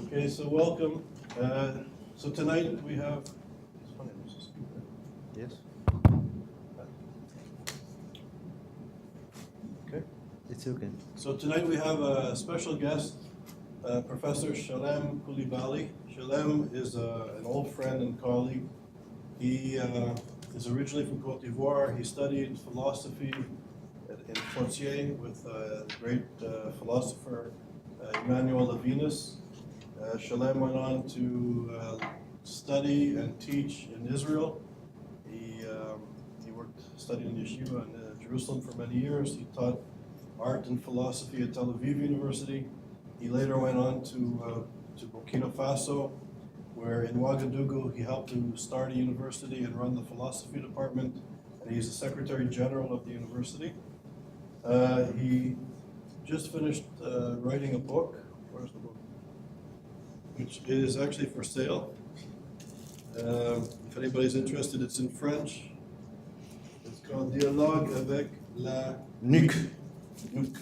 Okay, so welcome. So tonight we have. Yes. Okay. It's okay. So tonight we have a special guest, Professor Shalem Coulibaly. Shalem is an old friend and colleague. He is originally from Côte d'Ivoire. He studied philosophy in Poitiers with the great philosopher Emmanuel Levinas. Shalem went on to study and teach in Israel. He studied in yeshiva in Jerusalem for many years. He taught art and philosophy at Tel Aviv University. He later went on to Burkina Faso, where in Ouagadougou he helped to start a university and run the philosophy department, and he's the Secretary General of the university. He just finished writing a book. Where's the book? Which is actually for sale. If anybody's interested, it's in French. It's called Dialogue avec la Nuque. Nuque.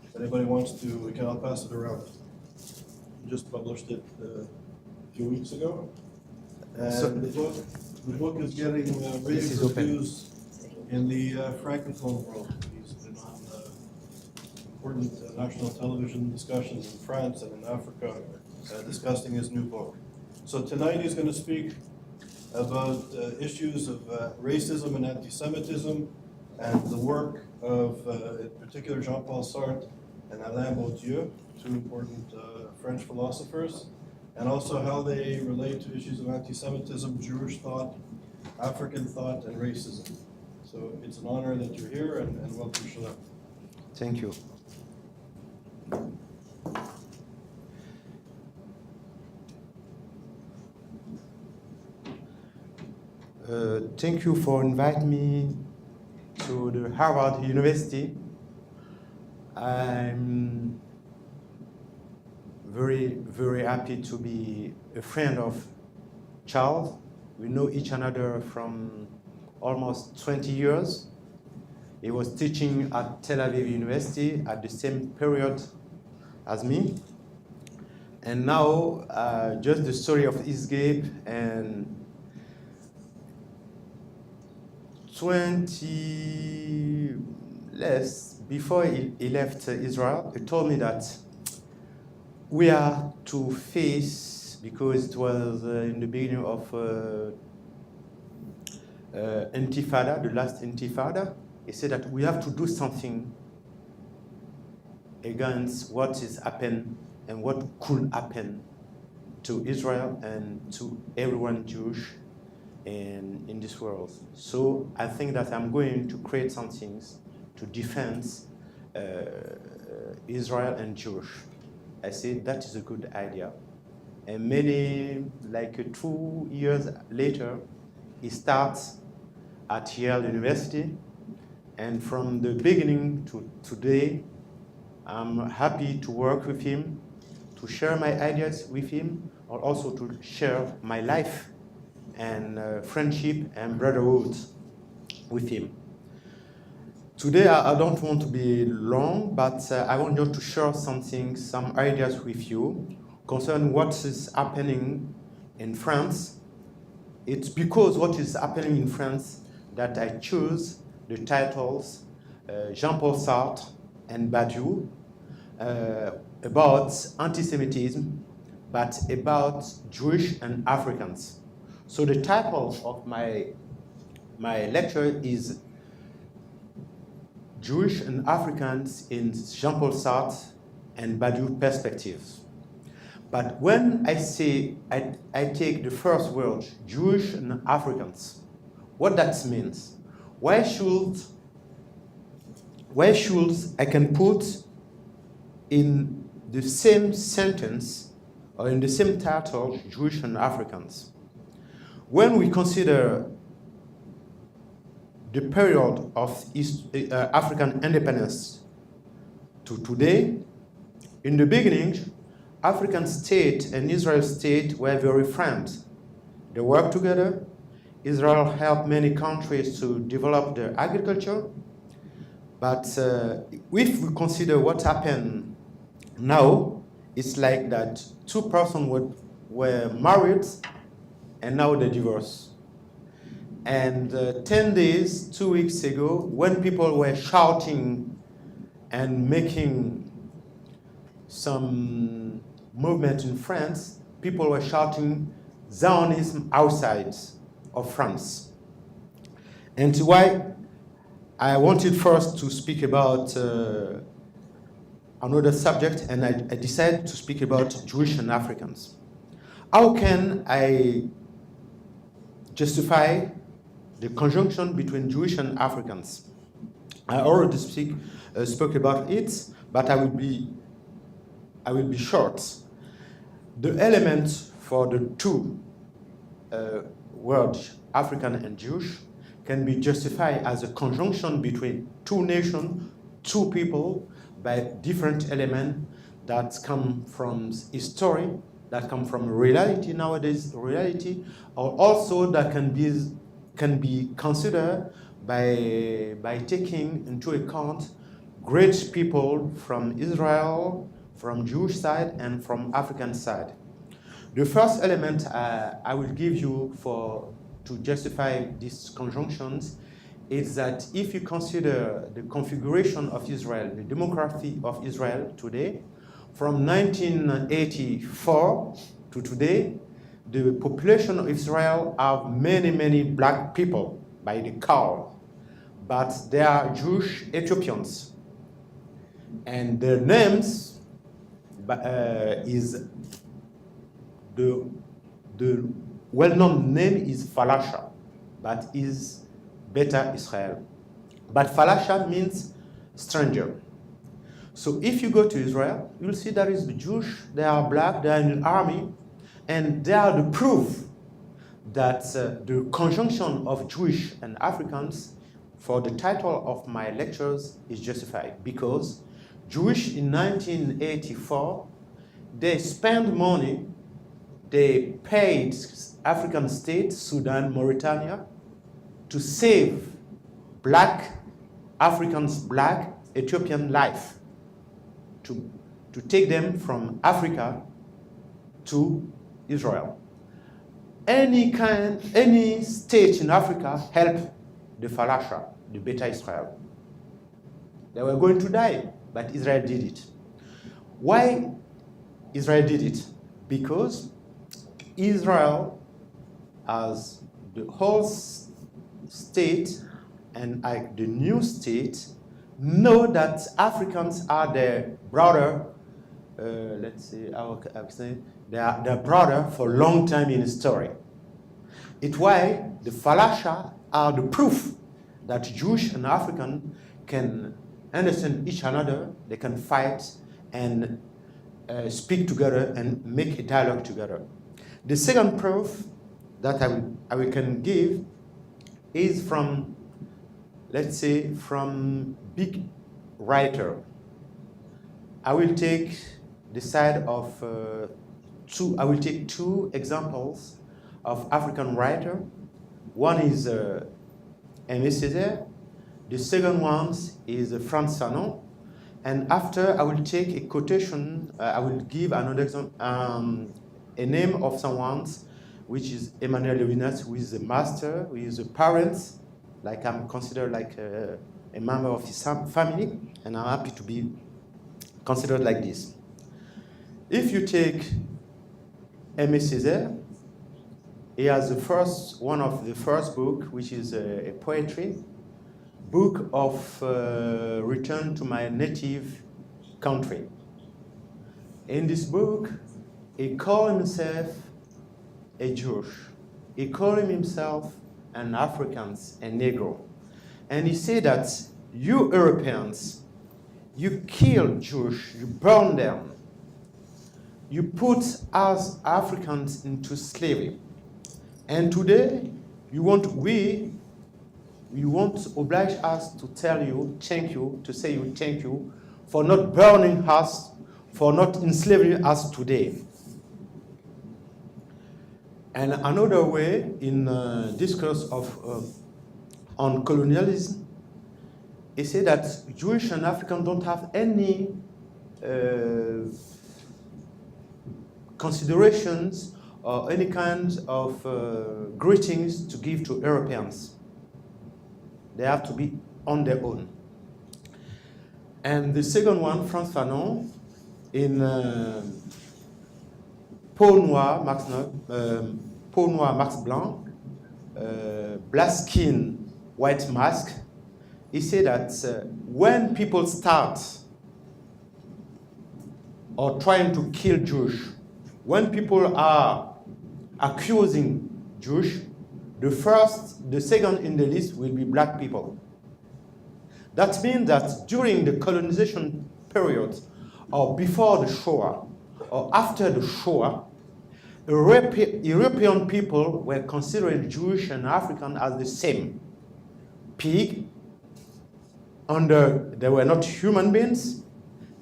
If anybody wants to, I'll pass it around. We just published it a few weeks ago. And So- the book is getting rave reviews in the Francophone world. He's been on important national television discussions in France and in Africa discussing his new book. So tonight he's going to speak about issues of racism and anti-Semitism and the work of, in particular, Jean-Paul Sartre and Alain Badiou, two important French philosophers, and also how they relate to issues of anti-Semitism, Jewish thought, African thought, and racism. So it's an honor that you're here, and welcome, Shalem. Thank you. Thank you for inviting me to the Harvard University. I'm very, very happy to be a friend of Charles. We know each other from almost 20 years. He was teaching at Tel Aviv University at the same period as me. And now, just the story of ISGAP and 20 less before he left Israel, he told me that we are to face, because it was in the beginning of Intifada, the last Intifada, he said that we have to do something against what is happened and what could happen to Israel and to everyone Jewish in this world. So I think that I'm going to create some things to defend Israel and Jewish. I said that is a good idea. And many, like 2 years later, he starts at Yale University. And from the beginning to today, I'm happy to work with him, to share my ideas with him, or also to share my life and friendship and brotherhood with him. Today, I don't want to be long, but I want just to share something, some ideas with you concerning what is happening in France. It's because what is happening in France that I choose the titles Jean-Paul Sartre and Badiou about anti-Semitism, but about Jewish and Africans. So the title of my lecture is Jewish and Africans in Jean-Paul Sartre and Badiou perspectives. But when I say, I take the first word, Jewish and Africans, what that means? Why should I can put in the same sentence or in the same title, Jewish and Africans? When we consider the period of African independence to today, in the beginning, African state and Israel state were very friends. They worked together. Israel helped many countries to develop their agriculture. But if we consider what happened now, it's like that two persons were married and now they divorce. And 10 days, 2 weeks ago, when people were shouting and making some movement in France, people were shouting Zionism outside of France. And why I wanted first to speak about another subject, and I decided to speak about Jewish and Africans. How can I justify the conjunction between Jewish and Africans? I already spoke about it, but I will be short. The element for the two words, African and Jewish, can be justified as a conjunction between two nations, two people, by different elements that come from history, that come from reality nowadays, or also that can be considered by taking into account great people from Israel, from Jewish side, and from African side. The first element I will give you to justify these conjunctions is that if you consider the configuration of Israel, the demography of Israel today, from 1984 to today, the population of Israel have many black people by the count, but they are Jewish Ethiopians. And their names is the well-known name is Falasha, but is Beta Israel. But Falasha means stranger. So if you go to Israel, you'll see there is the Jewish, they are black, they are in the army, and they are the proof that the conjunction of Jewish and Africans for the title of my lectures is justified, because Jewish in 1984, they spent money, they paid African states, Sudan, Mauritania, to save black Africans, black Ethiopian life, to take them from Africa to Israel. Any state in Africa helped the Falasha, the Beta Israel. They were going to die, but Israel did it. Why Israel did it? Because Israel, as the whole state and the new state, know that Africans are their brother. Let's say, I would say, they are their brother for a long time in history. It's why the Falasha are the proof that Jewish and African can understand each another, they can fight and speak together and make a dialogue together. The second proof that I can give is from, let's say, from big writer. I will take the side of I will take two examples of African writer. One is Aimé Césaire. The second one is Frantz Fanon. And after I will take a quotation, I will give another example, a name of someone, which is Emmanuel Levinas, who is a master, who is a parent, like I'm considered like a member of his family, and I'm happy to be considered like this. If you take Aimé Césaire, he has one of the first book, which is a poetry book of Return to My Native Country. In this book, he called himself a Jewish. He called himself an African, a Negro. And he said that you Europeans, you killed Jews, you burned them. You put us Africans into slavery. And today, you want to oblige us to tell you thank you, to say you thank you for not burning us, for not enslaving us today. And another way in discourse on colonialism, he said that Jewish and African don't have any considerations or any kind of greetings to give to Europeans. They have to be on their own. And the second one, Frantz Fanon, in Peau Noire, Max Blanc, Black Skin, White Mask, he said that when people start or trying to kill Jews, when people are accusing Jews, the second in the list will be black people. That means that during the colonization period, or before the Shoah, or after the Shoah, European people were considered Jewish and African as the same. Pig, they were not human beings,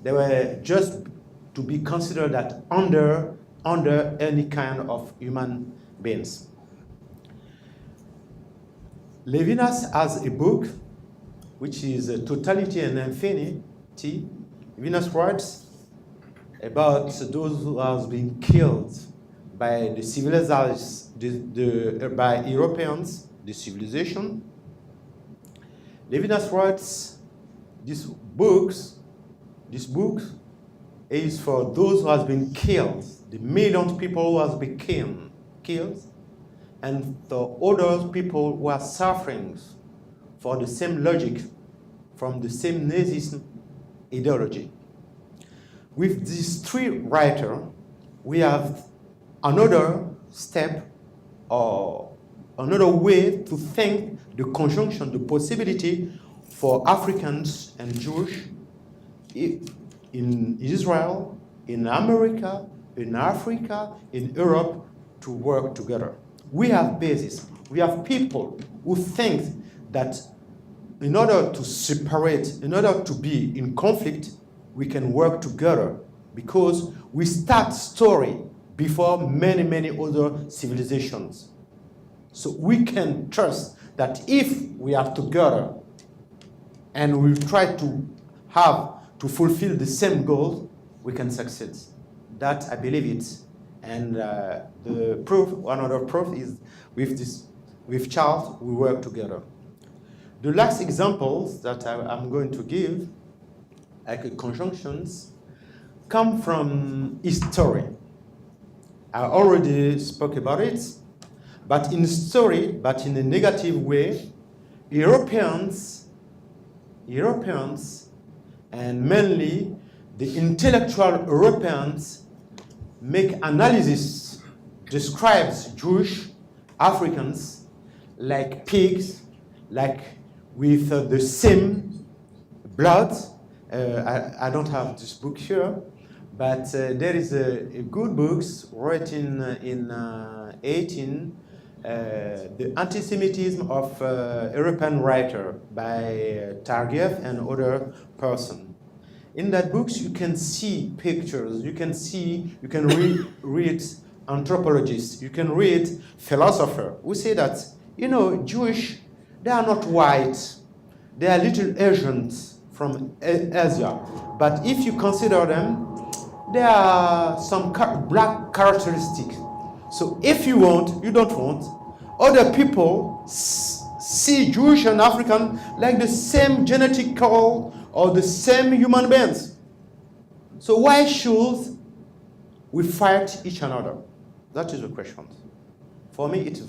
they were just to be considered that under any kind of human beings. Levinas has a book which is Totality and Infinity. Levinas writes about those who have been killed by the civilized, by Europeans, the civilization. Levinas writes this book is for those who have been killed, the millions of people who have been killed, and the other people who are suffering for the same logic, from the same Nazism ideology. With these three writers, we have another step or another way to think the conjunction, the possibility for Africans and Jews in Israel, in America, in Africa, in Europe to work together. We have basis. We have people who think that in order to separate, in order to be in conflict, we can work together because we start story before many, many other civilizations. So we can trust that if we are together and we try to fulfill the same goal, we can succeed. That I believe it. And the proof, one other proof is with Charles, we work together. The last examples that I'm going to give, like conjunctions, come from history. I already spoke about it, but in story, but in a negative way, Europeans, and mainly the intellectual Europeans make analysis, describes Jewish Africans like pigs, like with the same blood. I don't have this book here, but there is a good book written in 18, The Antisemitism of European Writer by Targiev and other person. In that book, you can see pictures, you can read anthropologists, you can read philosophers who say that, Jewish, they are not white, they are little Asians from Asia. But if you consider them, there are some black characteristics. So if you don't want, other people see Jewish and African like the same genetic code or the same human beings. So why should we fight each another? That is the question. For me, it's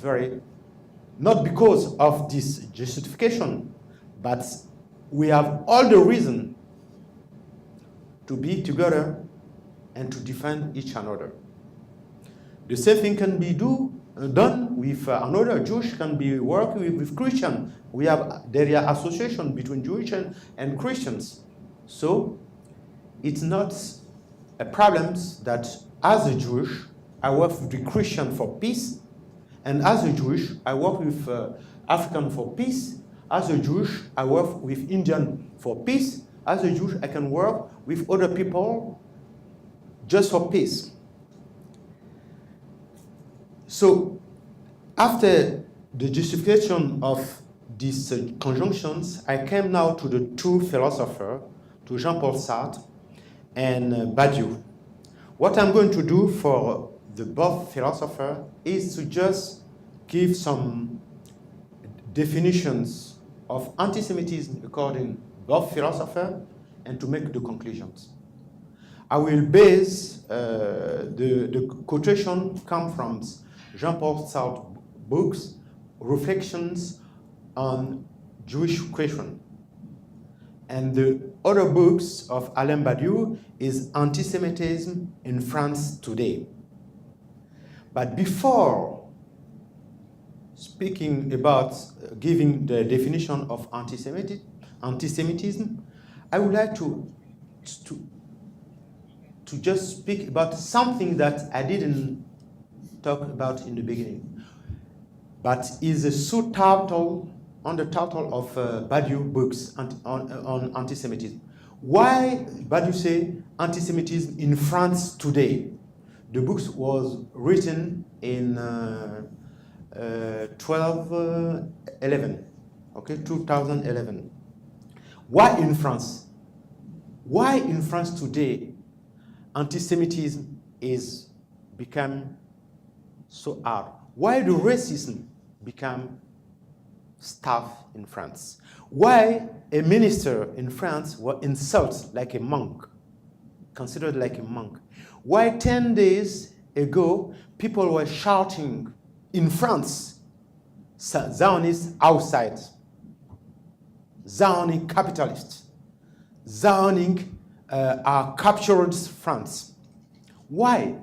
not because of this justification, but we have all the reason to be together and to defend each other. The same thing can be done with another Jewish, can be working with Christian. There are association between Jewish and Christians. So it's not a problem that as a Jewish, I work with the Christian for peace, and as a Jewish, I work with African for peace. As a Jewish, I work with Indian for peace. As a Jewish, I can work with other people just for peace. So, after the justification of these conjunctions, I came now to the two philosophers, to Jean-Paul Sartre and Badiou, What I'm going to do for the both philosopher is to just give some definitions of anti-Semitism according to both philosopher and to make the conclusions. I will base the quotation come from Jean-Paul Sartre books, Reflections on Jewish Question. And the other books of Alain Badiou is Antisemitism in France Today. But before speaking about giving the definition of antisemitism, I would like to just speak about something that I didn't talk about in the beginning, but is a subtitle on the title of Badiou books on anti-Semitism. Why Badiou say anti-Semitism in France today? The book was written in 2011. Why in France? Why in France today anti-Semitism is become so hard? Why the racism become staff in France? Why a minister in France was insulted like a monk, considered like a monk? Why 10 days ago people were shouting in France, Zionists outside, Zionist capitalists, Zionist are captured France? Why?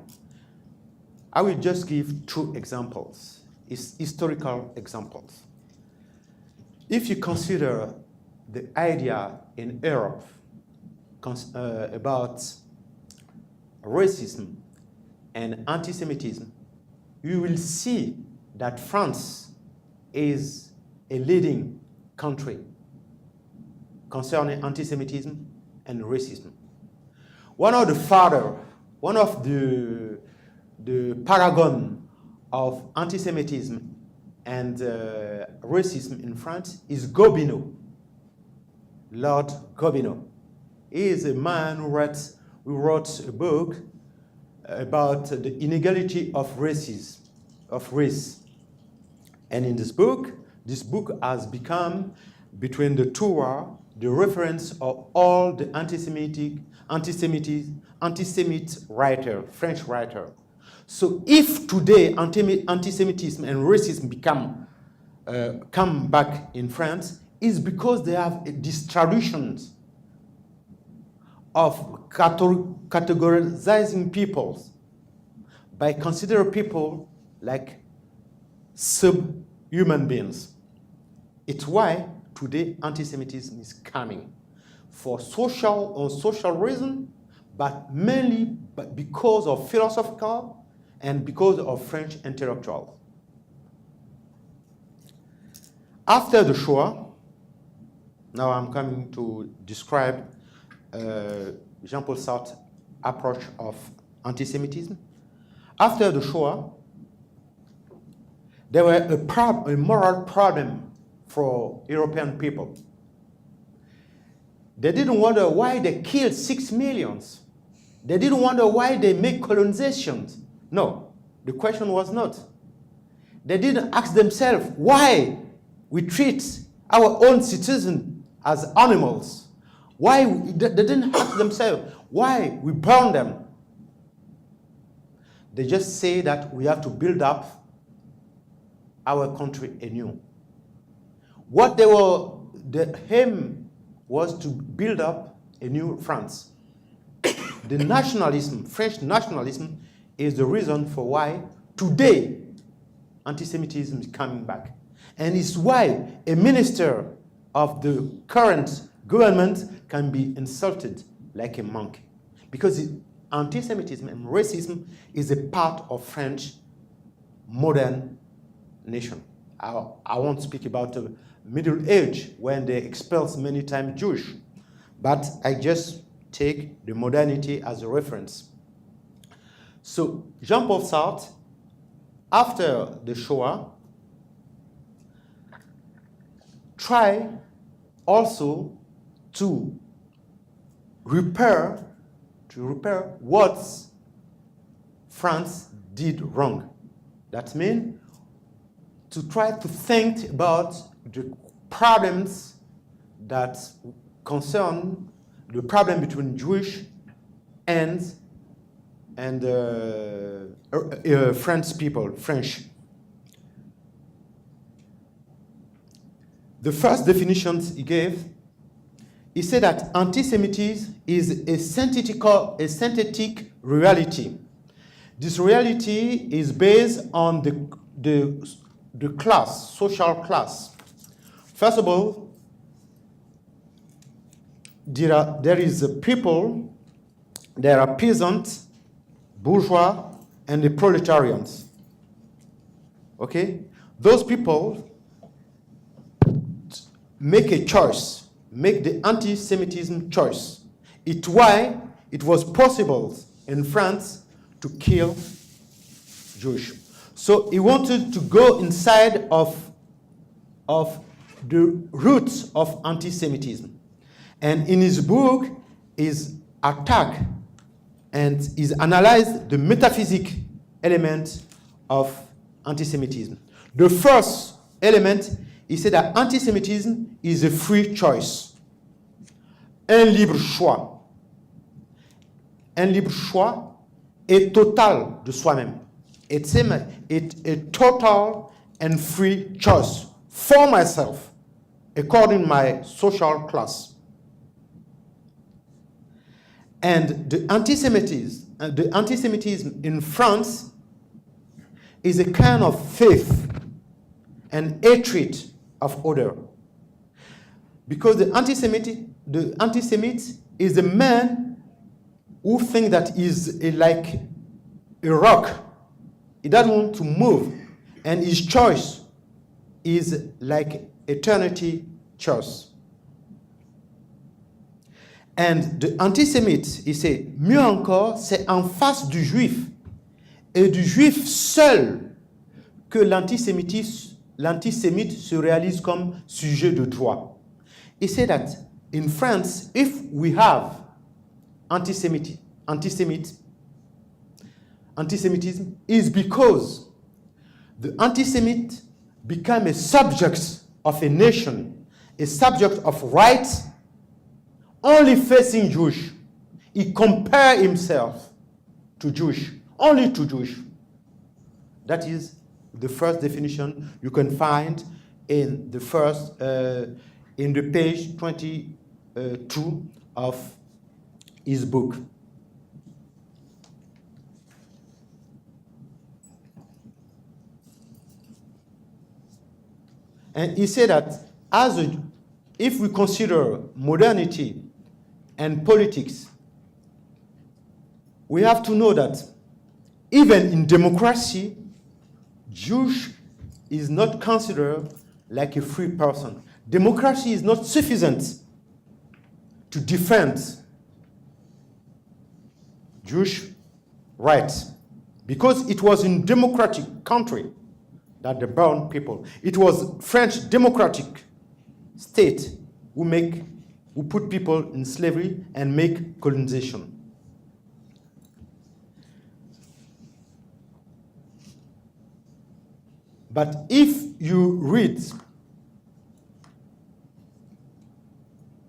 I will just give two examples, historical examples. If you consider the idea in Europe about racism and anti-Semitism, you will see that France is a leading country concerning anti-Semitism and racism. One of the paragon of anti-Semitism and racism in France is Gobineau, Lord Gobineau. He is a man who wrote a book about the inequality of race. And in this book has become, between the two wars, the reference of all the anti-Semite writer, French writer. So if today anti-Semitism and racism come back in France, is because they have these traditions of categorizing peoples by considering people like subhuman beings. It's why today anti-Semitism is coming for social reason, but mainly because of philosophical and because of French intellectuals. After the Shoah, now I'm coming to describe Jean-Paul Sartre's approach of anti-Semitism. After the Shoah, there were a moral problem for European people. They didn't wonder why they killed 6 million. They didn't wonder why they make colonizations. No, the question was not. They didn't ask themselves why we treat our own citizens as animals. Why they didn't ask themselves why we burn them. They just say that we have to build up our country anew. What the aim was to build up a new France. The nationalism, French nationalism, is the reason for why today anti-Semitism is coming back. And it's why a minister of the current government can be insulted like a monkey. Because anti-Semitism and racism is a part of French modern nation. I won't speak about the Middle Age when they expelled many times Jewish, but I just take the modernity as a reference. So Jean-Paul Sartre, after the Shoah, try also to repair what France did wrong. That means to try to think about the problems that concern the problem between Jewish and French people, French. The first definitions he gave, he said that anti-Semitism is a synthetic reality. This reality is based on the class, social class. First of all, there is a people, there are peasants, bourgeois, and the proletarians. Okay? Those people make a choice, make the anti-Semitism choice. It's why it was possible in France to kill Jews. So he wanted to go inside of the roots of anti-Semitism. And in his book, is attack and is analyzed the metaphysic element of anti-Semitism. The first element, he said that anti-Semitism is a free choice. Un libre choix. Un libre choix est total de soi-même. It's a total and free choice for myself, according to my social class. And the anti-Semitism in France is a kind of faith and hatred of other. Because the anti-Semite is a man who thinks that he's like a rock. He doesn't want to move. And his choice is like eternity choice. And the antisémite, il sait, mieux encore, c'est en face du juif, et du juif seul, que l'antisémite se réalise comme sujet de droit. He said that in France, if we have antisemitism is because the antisemite became a subject of a nation, a subject of rights, only facing Jewish. He compared himself to Jewish, only to Jewish. That is the first definition you can find in the first, in the page 22 of his book. And he said that if we consider modernity and politics, we have to know that even in democracy, Jewish is not considered like a free person. Democracy is not sufficient to defend Jewish rights, because it was in democratic country that they burned people. It was French democratic state who put people in slavery and make colonization. But if you read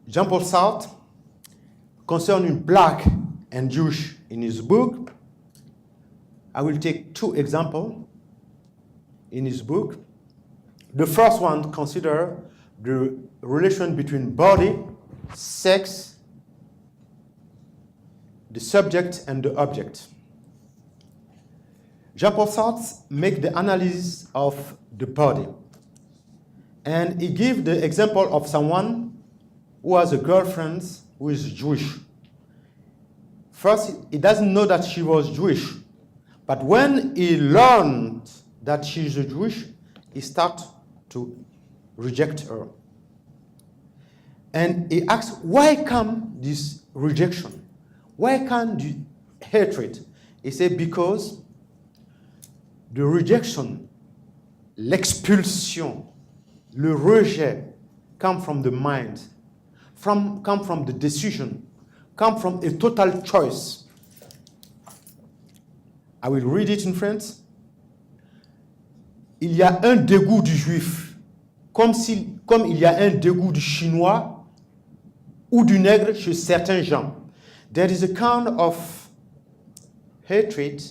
Jean-Paul Sartre concerning black and Jewish in his book, I will take two examples in his book. The first one consider the relation between body, sex, the subject and the object. Jean-Paul Sartre make the analysis of the body. And he give the example of someone who has a girlfriend who is Jewish. First, he doesn't know that she was Jewish. But when he learned that she is a Jewish, he starts to reject her. And he asks, why come this rejection? Why come the hatred? He said, because the rejection, l'expulsion, le rejet come from the mind, come from the decision, come from a total choice. I will read it in French. Il y a un dégoût du juif, comme il y a un dégoût du chinois ou du nègre chez certains gens. There is a kind of hatred.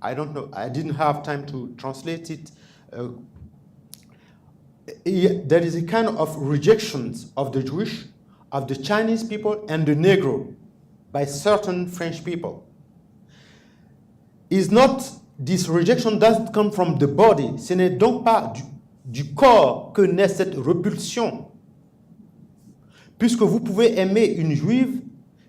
I don't know. I didn't have time to translate it. There is a kind of rejection of the Jewish, of the Chinese people, and the Negro by certain French people. This rejection doesn't come from the body. Ce n'est donc pas du corps que naît cette répulsion. Puisque vous pouvez aimer une juive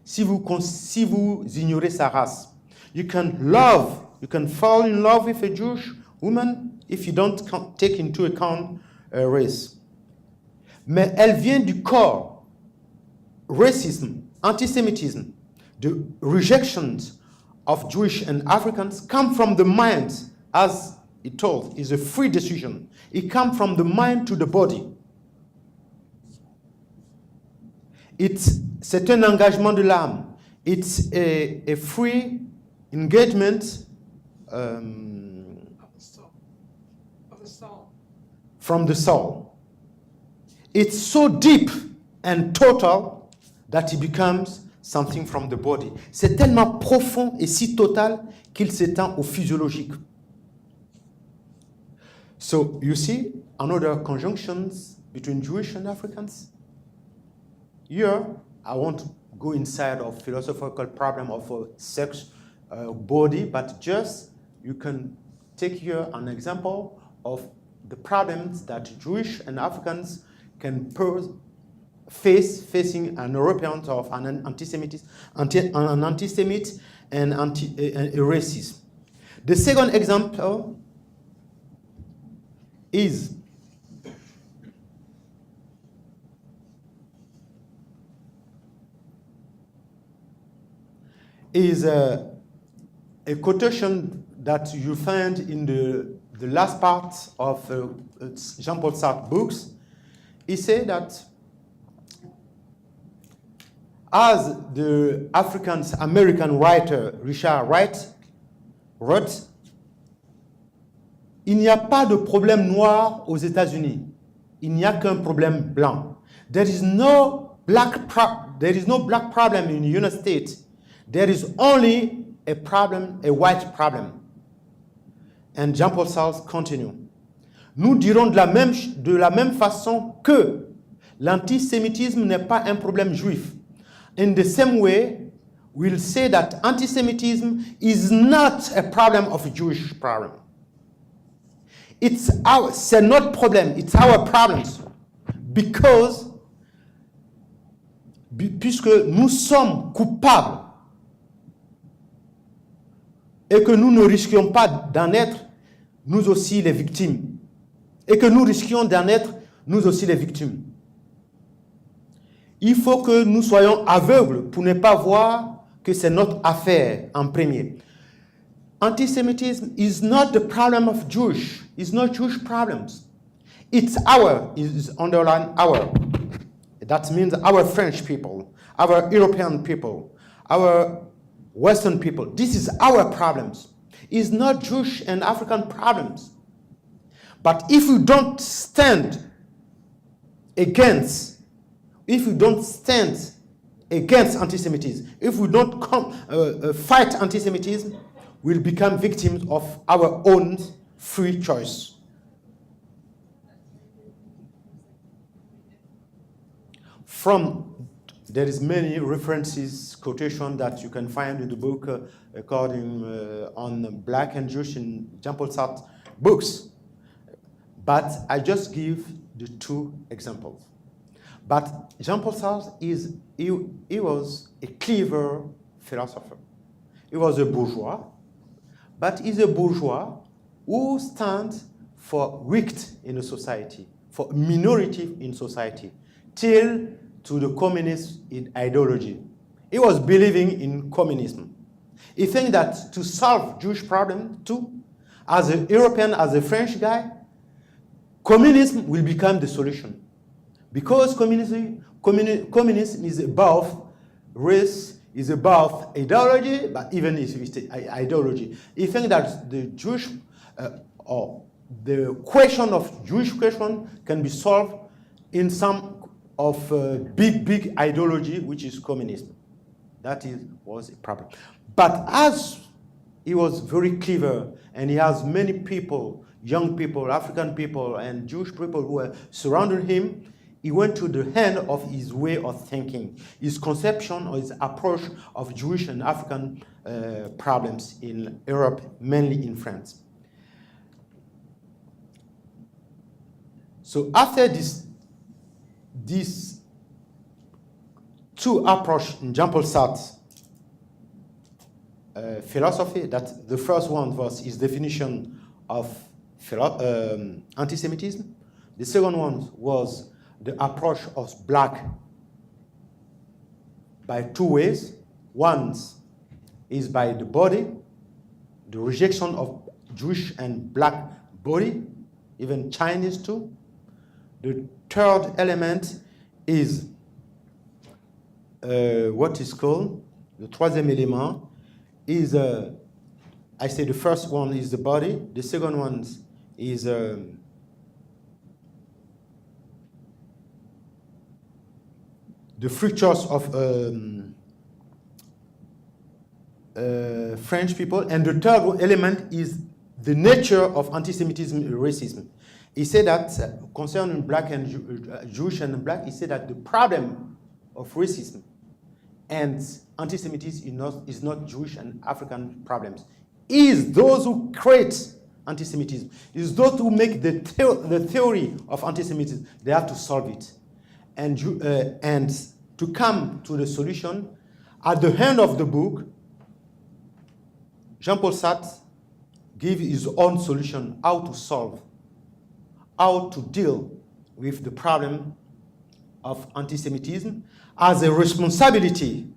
si vous ignorez sa race. You can fall in love with a Jewish woman if you don't take into account race. Mais elle vient du corps. Racism, antisemitism, the rejections of Jewish and Africans come from the mind, as it told, is a free decision. It comes from the mind to the body. C'est un engagement de l'âme. It's a free engagement from the soul. It's so deep and total that it becomes something from the body. C'est tellement profond et si total qu'il s'étend au physiologique. So you see another conjunctions between Jewish and Africans. Here, I won't go inside of philosophical problem of sex, body, but just you can take here an example of the problems that Jewish and Africans can facing an European of an antisemite and a racist. The second example is a quotation that you find in the last part of Jean-Paul Sartre books. He said that as the African-American writer Richard Wright wrote, il n'y a pas de problème noir aux États-Unis. Il n'y a qu'un problème blanc. There is no black problem in the United States. There is only a white problem. And Jean-Paul Sartre continue. Nous dirons de la même façon que l'antisémitisme n'est pas un problème juif. In the same way, we'll say that antisemitism is not a problem of a Jewish problem. C'est notre problème, it's our problems. Puisque nous sommes coupables et que nous ne risquions pas d'en être, nous aussi les victimes. Et que nous risquions d'en être, nous aussi les victimes. Il faut que nous soyons aveugles pour ne pas voir que c'est notre affaire en premier. Antisemitism is not the problem of Jewish. It's not Jewish problems. It's underlined our. That means our French people, our European people, our Western people. This is our problems. It's not Jewish and African problems. But if we don't stand against antisemitism, if we don't fight antisemitism, we'll become victims of our own free choice. There is many references, quotation that you can find in the book on Black and Jewish in Jean-Paul Sartre books. But I just give the two examples. But Jean-Paul Sartre he was a clever philosopher. He was a bourgeois, but he's a bourgeois who stands for weak in a society, for minority in society, till to the communist ideology. He was believing in communism. He thinks that to solve Jewish problem too, as a European, as a French guy, communism will become the solution. Because communism is above race, is about ideology, but even if it's ideology, he thinks that the Jewish or the question of Jewish question can be solved in some of big ideology, which is communism. That was a problem. But as he was very clever, and he has many people, young people, African people, and Jewish people who were surrounding him, he went to the end of his way of thinking, his conception or his approach of Jewish and African problems in Europe, mainly in France. So after these two approaches in Jean-Paul Sartre's philosophy, that the first one was his definition of anti-Semitism. The second one was the approach of black by two ways. One is by the body, the rejection of Jewish and black body, even Chinese too. The third element is what is called, le troisième élément is, I say the first one is the body, the second one is the features of French people, and the third element is the nature of anti-Semitism and racism. He said that concerning black and Jewish and black, he said that the problem of racism and anti-Semitism is not Jewish and African problems. Is those who create anti-Semitism, is those who make the theory of anti-Semitism, they have to solve it. And to come to the solution, at the end of the book, Jean-Paul Sartre gave his own solution, how to solve, how to deal with the problem of anti-Semitism as a responsibility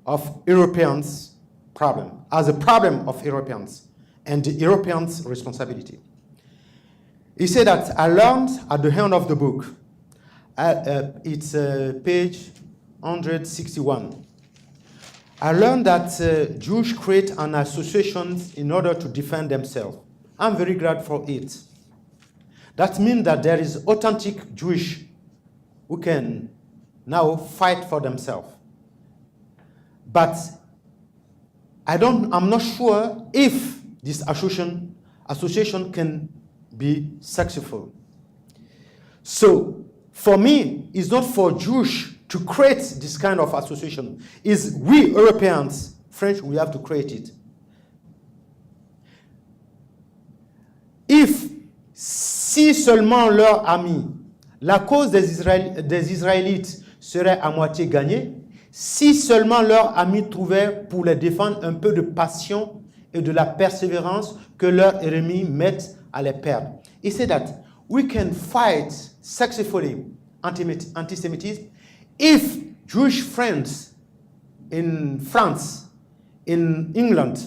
of Europeans' problem, as a problem of Europeans, and the Europeans' responsibility. He said that I learned at the end of the book, it's page 161. I learned that Jews create an association in order to defend themselves. I'm very glad for it. That means that there is authentic Jewish who can now fight for themselves. But I'm not sure if this association can be successful. So, for me, it's not for Jews to create this kind of association. It's we Europeans, French, we have to create it. Si seulement leurs amis, la cause des Israélites serait à moitié gagnée, si seulement leurs amis trouvaient pour les défendre un peu de passion et de la persévérance que leurs ennemis mettent à les perdre. He said that we can fight successfully anti-Semitism if Jewish friends in France, in England,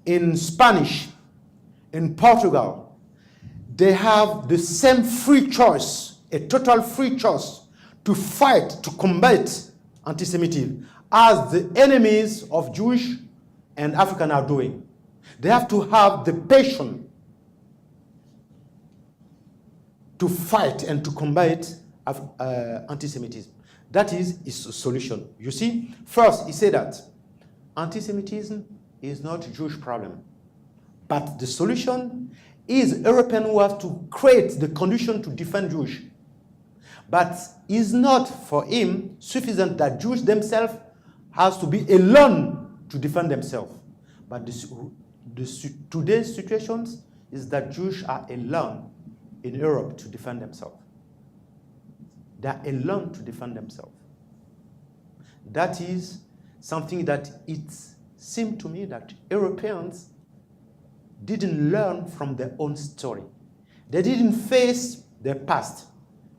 in Spanish, in Portugal, they have the same free choice, a total free choice to fight, to combat anti-Semitism as the enemies of Jewish and African are doing. They have to have the passion to fight and to combat anti-Semitism. That is his solution. You see, first he said that anti-Semitism is not a Jewish problem, but the solution is European who have to create the condition to defend Jewish. But it's not for him sufficient that Jews themselves has to be alone to defend themselves. But today's situation is that Jews are alone in Europe to defend themselves. They are alone to defend themselves. That is something that it seemed to me that Europeans didn't learn from their own story. They didn't face their past.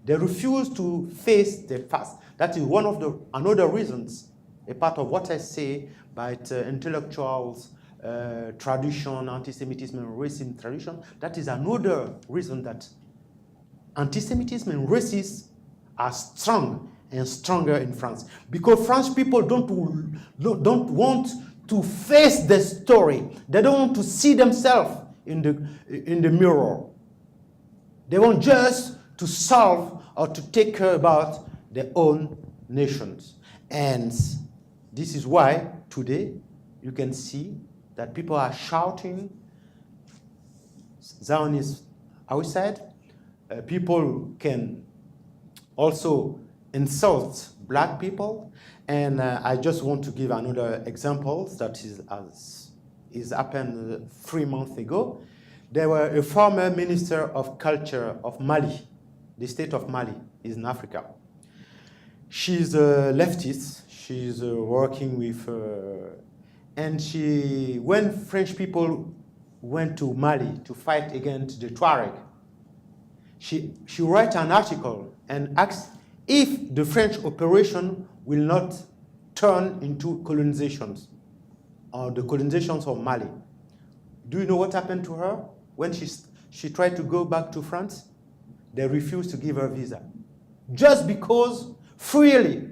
They refused to face their past. That is one of the another reasons, a part of what I say about intellectuals, tradition, anti-Semitism and racism tradition. That is another reason that anti-Semitism and racism are strong and stronger in France. Because French people don't want to face the story. They don't want to see themselves in the mirror. They want just to solve or to take care about their own nations. And this is why today you can see that people are shouting Zionists outside. People can also insult black people. And I just want to give another example that is happened 3 months ago. There were a former minister of culture of Mali, the state of Mali is in Africa. She's a leftist. She's working with, and when French people went to Mali to fight against the Tuareg, she wrote an article and asked if the French operation will not turn into colonizations, or the colonizations of Mali. Do you know what happened to her? When she tried to go back to France, they refused to give her visa. Just because freely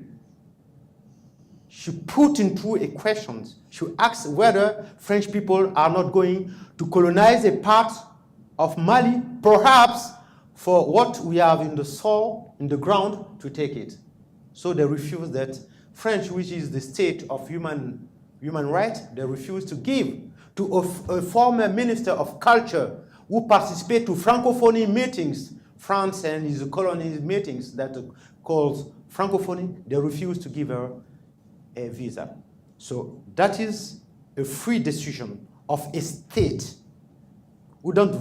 she put into a question, she asked whether French people are not going to colonize a part of Mali, perhaps for what we have in the soil, in the ground, to take it. So they refused that. French, which is the state of human rights, they refused to give to a former minister of culture who participated to Francophonie meetings, France and his colonies meetings that called Francophonie. They refused to give her a visa. So that is a free decision of a state who don't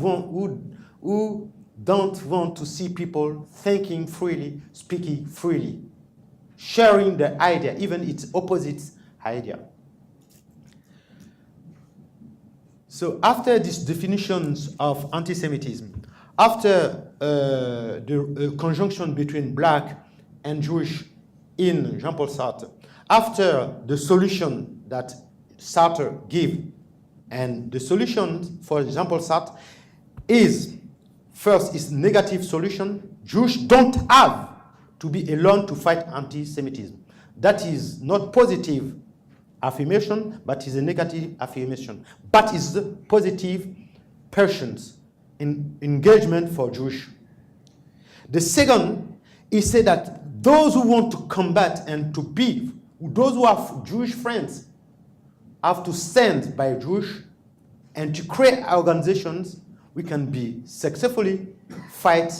want to see people thinking freely, speaking freely, sharing the idea, even its opposite idea. So after these definitions of anti-Semitism, after the conjunction between black and Jewish in Jean-Paul Sartre, after the solution that Sartre gave, and the solution for Jean-Paul Sartre is, first is negative solution. Jews don't have to be alone to fight anti-Semitism. That is not positive affirmation, but is a negative affirmation. But it's a positive persons in engagement for Jewish. The second is say that those who want to combat and to be, those who have Jewish friends, have to stand by Jewish and to create organizations we can be successfully fight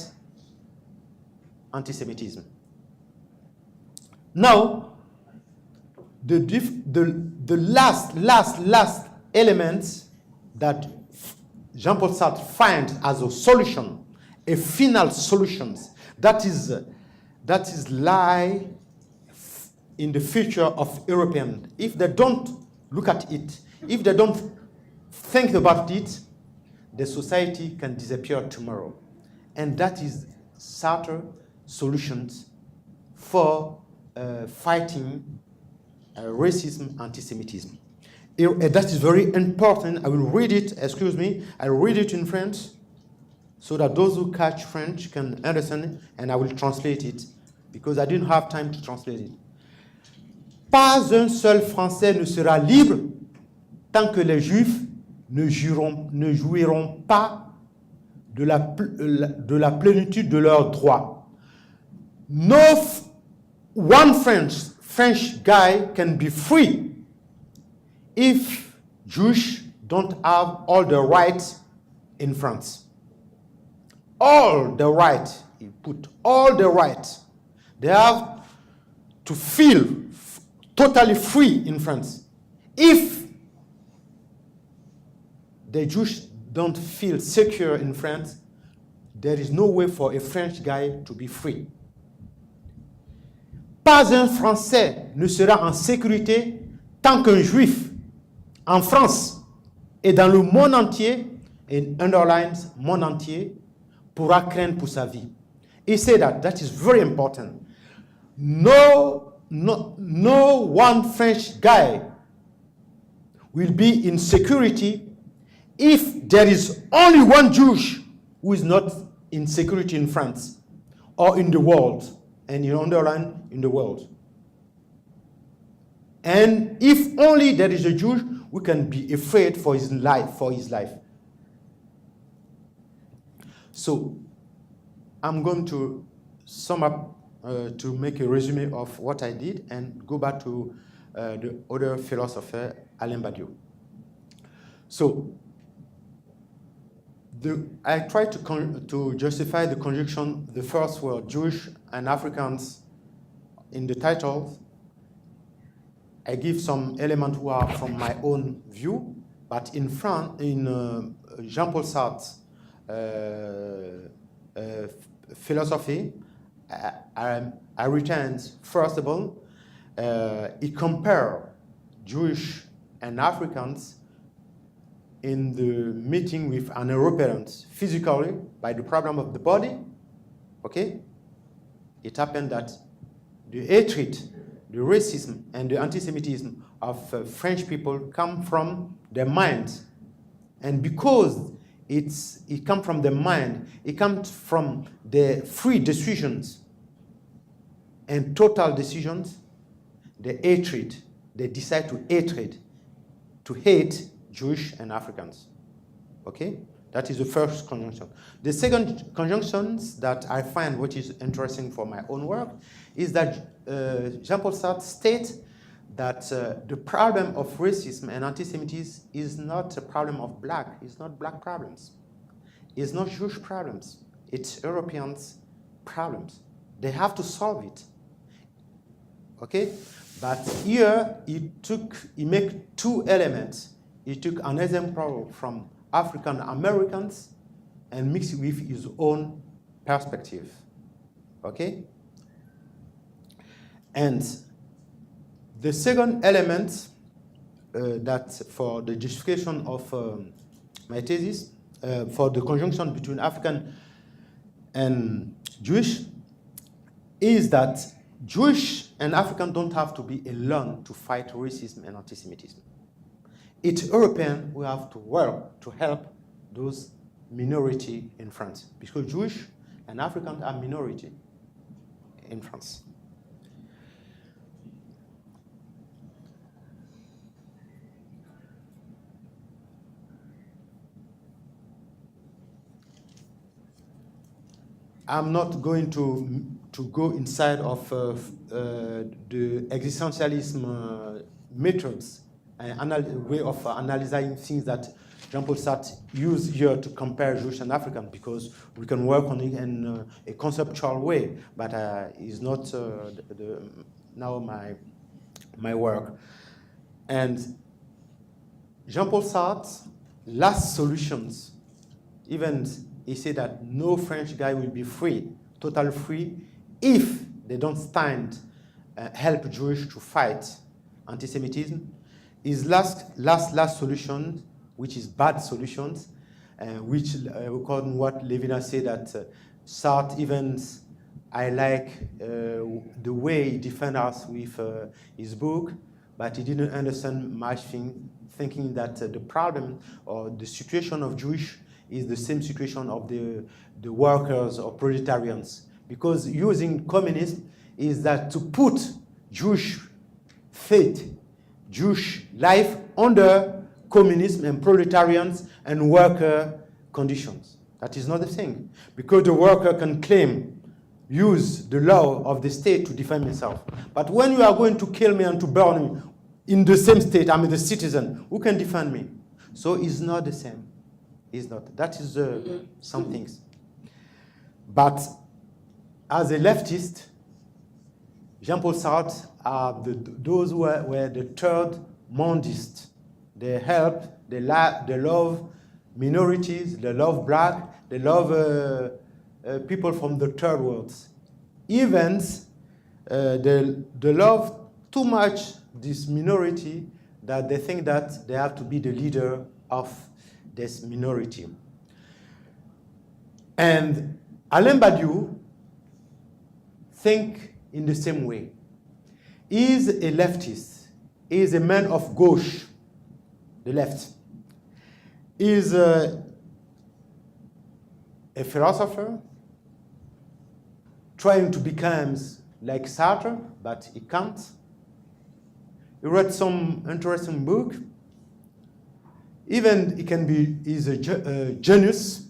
anti-Semitism. Now, the last element that Jean-Paul Sartre finds as a solution, a final solution, that is lie in the future of Europeans. If they don't look at it, if they don't think about it, the society can disappear tomorrow. And that is Sartre solutions for fighting racism, anti-Semitism. That is very important. I will read it, excuse me, I will read it in French so that those who catch French can understand it, and I will translate it because I didn't have time to translate it. Pas un seul Français ne sera libre tant que les Juifs ne jouiront pas de la plénitude de leurs droits. One French guy can be free if Jews don't have all the rights in France. All the rights, he put all the rights. They have to feel totally free in France. If the Jews don't feel secure in France, there is no way for a French guy to be free. Pas un Français ne sera en sécurité tant qu'un Juif en France et dans le monde entier, and underlines monde entier, pourra craindre pour sa vie. He said that is very important. No one French guy will be in security if there is only one Jew who is not in security in France or in the world. and in underline in the world. And if only there is a Jew, we can be afraid for his life. So I'm going to sum up to make a resume of what I did and go back to the other philosopher, Alain Badiou. So I tried to justify the conjunction, the first word, Jewish and Africans, in the title. I give some elements who are from my own view, but in Jean-Paul Sartre's philosophy, I returned, first of all, he compared Jewish and Africans in the meeting with an European physically by the problem of the body. Okay? It happened that the hatred, the racism, and the antisemitism of French people come from their mind. And because it comes from the mind, it comes from the free decisions and total decisions, the hatred, they decide to hate Jewish and Africans. Okay? That is the first conjunction. The second conjunction that I find which is interesting for my own work is that Jean-Paul Sartre states that the problem of racism and antisemitism is not a problem of black. It's not black problems. It's not Jewish problems. It's Europeans' problems. They have to solve it. Okay? But here he made two elements. He took an example from African Americans and mixed it with his own perspective. Okay? And the second element that for the justification of my thesis, for the conjunction between African and Jewish, is that Jewish and African don't have to be alone to fight racism and antisemitism. It's European who have to work to help those minority in France, because Jewish and African are minority in France. I'm not going to go inside of the existentialism methods and way of analyzing things that Jean-Paul Sartre used here to compare Jewish and African, because we can work on it in a conceptual way, but it's not now my work. And Jean-Paul Sartre's last solutions, even he said that no French guy will be free, totally free, if they don't stand, help Jewish to fight anti-Semitism. His last solution, which is bad solutions, which according to what Levinas said that Sartre even, I like the way he defends us with his book, but he didn't understand much thinking that the problem or the situation of Jewish is the same situation of the workers or proletarians. Because using communism is that to put Jewish faith, Jewish life under communism and proletarians and worker conditions. That is not the thing. Because the worker can use the law of the state to defend himself. But when you are going to kill me and to burn me in the same state, I'm the citizen, who can defend me? So it's not the same. It's not. That is some things. But as a leftist, Jean-Paul Sartre are those who were the third mondists. They help, they love minorities, they love black, they love people from the third world. Even they love too much this minority that they think that they have to be the leader of this minority. And Alain Badiou think in the same way. He is a leftist. He is a man of gauche, the left. He is a philosopher, trying to become like Sartre, but he can't. He wrote some interesting book. Even he's a genius.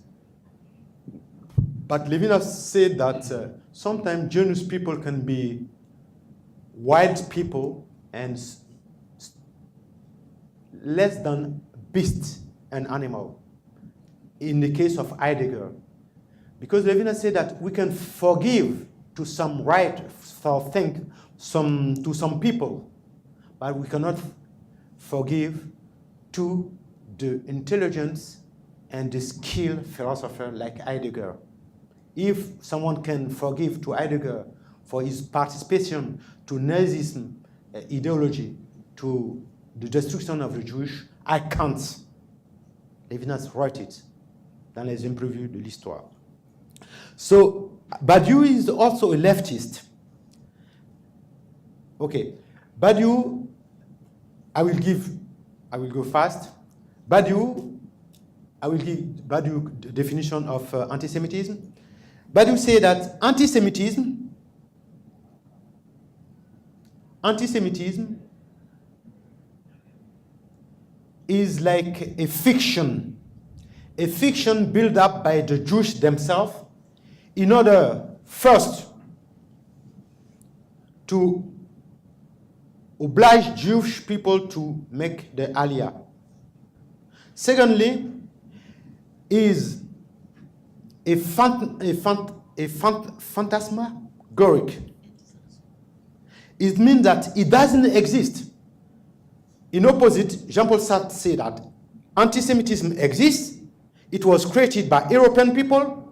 But Levinas said that sometimes genius people can be wild people and less than beast and animal. In the case of Heidegger. Because Levinas said that we can forgive to some to some people, but we cannot forgive to the intelligence and the skilled philosopher like Heidegger. If someone can forgive to Heidegger for his participation to Nazism ideology, to the destruction of the Jewish, I can't. Levinas wrote it dans les imprévus de l'histoire. So Badiou is also a leftist. Okay, Badiou, I will go fast. Badiou, I will give Badiou the definition of anti-Semitism. Badiou say that anti-Semitism is like a fiction built up by the Jews themselves in order, first, to oblige Jewish people to make the Aliyah. Secondly, is a phantasmagoric. It means that it doesn't exist. In opposite, Jean-Paul Sartre said that anti-Semitism exists. It was created by European people.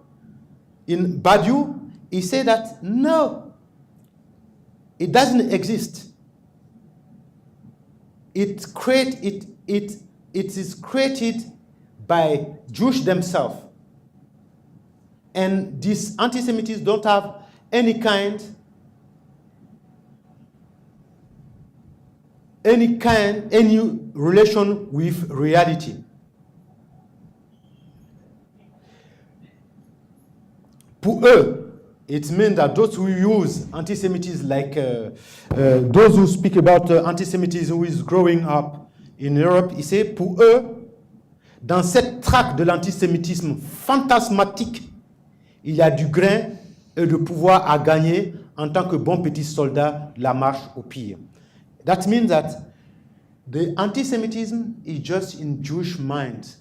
In Badiou, he said that no, it doesn't exist. It is created by Jews themselves. And these anti-Semitism don't have any relation with reality. Pour eux, it means that those who use anti-Semitism, like those who speak about anti-Semitism who is growing up in Europe, ils say, pour eux, dans cette traque de l'antisémitisme fantasmatique, il y a du grain et de pouvoir à gagner en tant que bon petit soldat de la marche au pire. That means that the anti-Semitism is just in Jewish mind.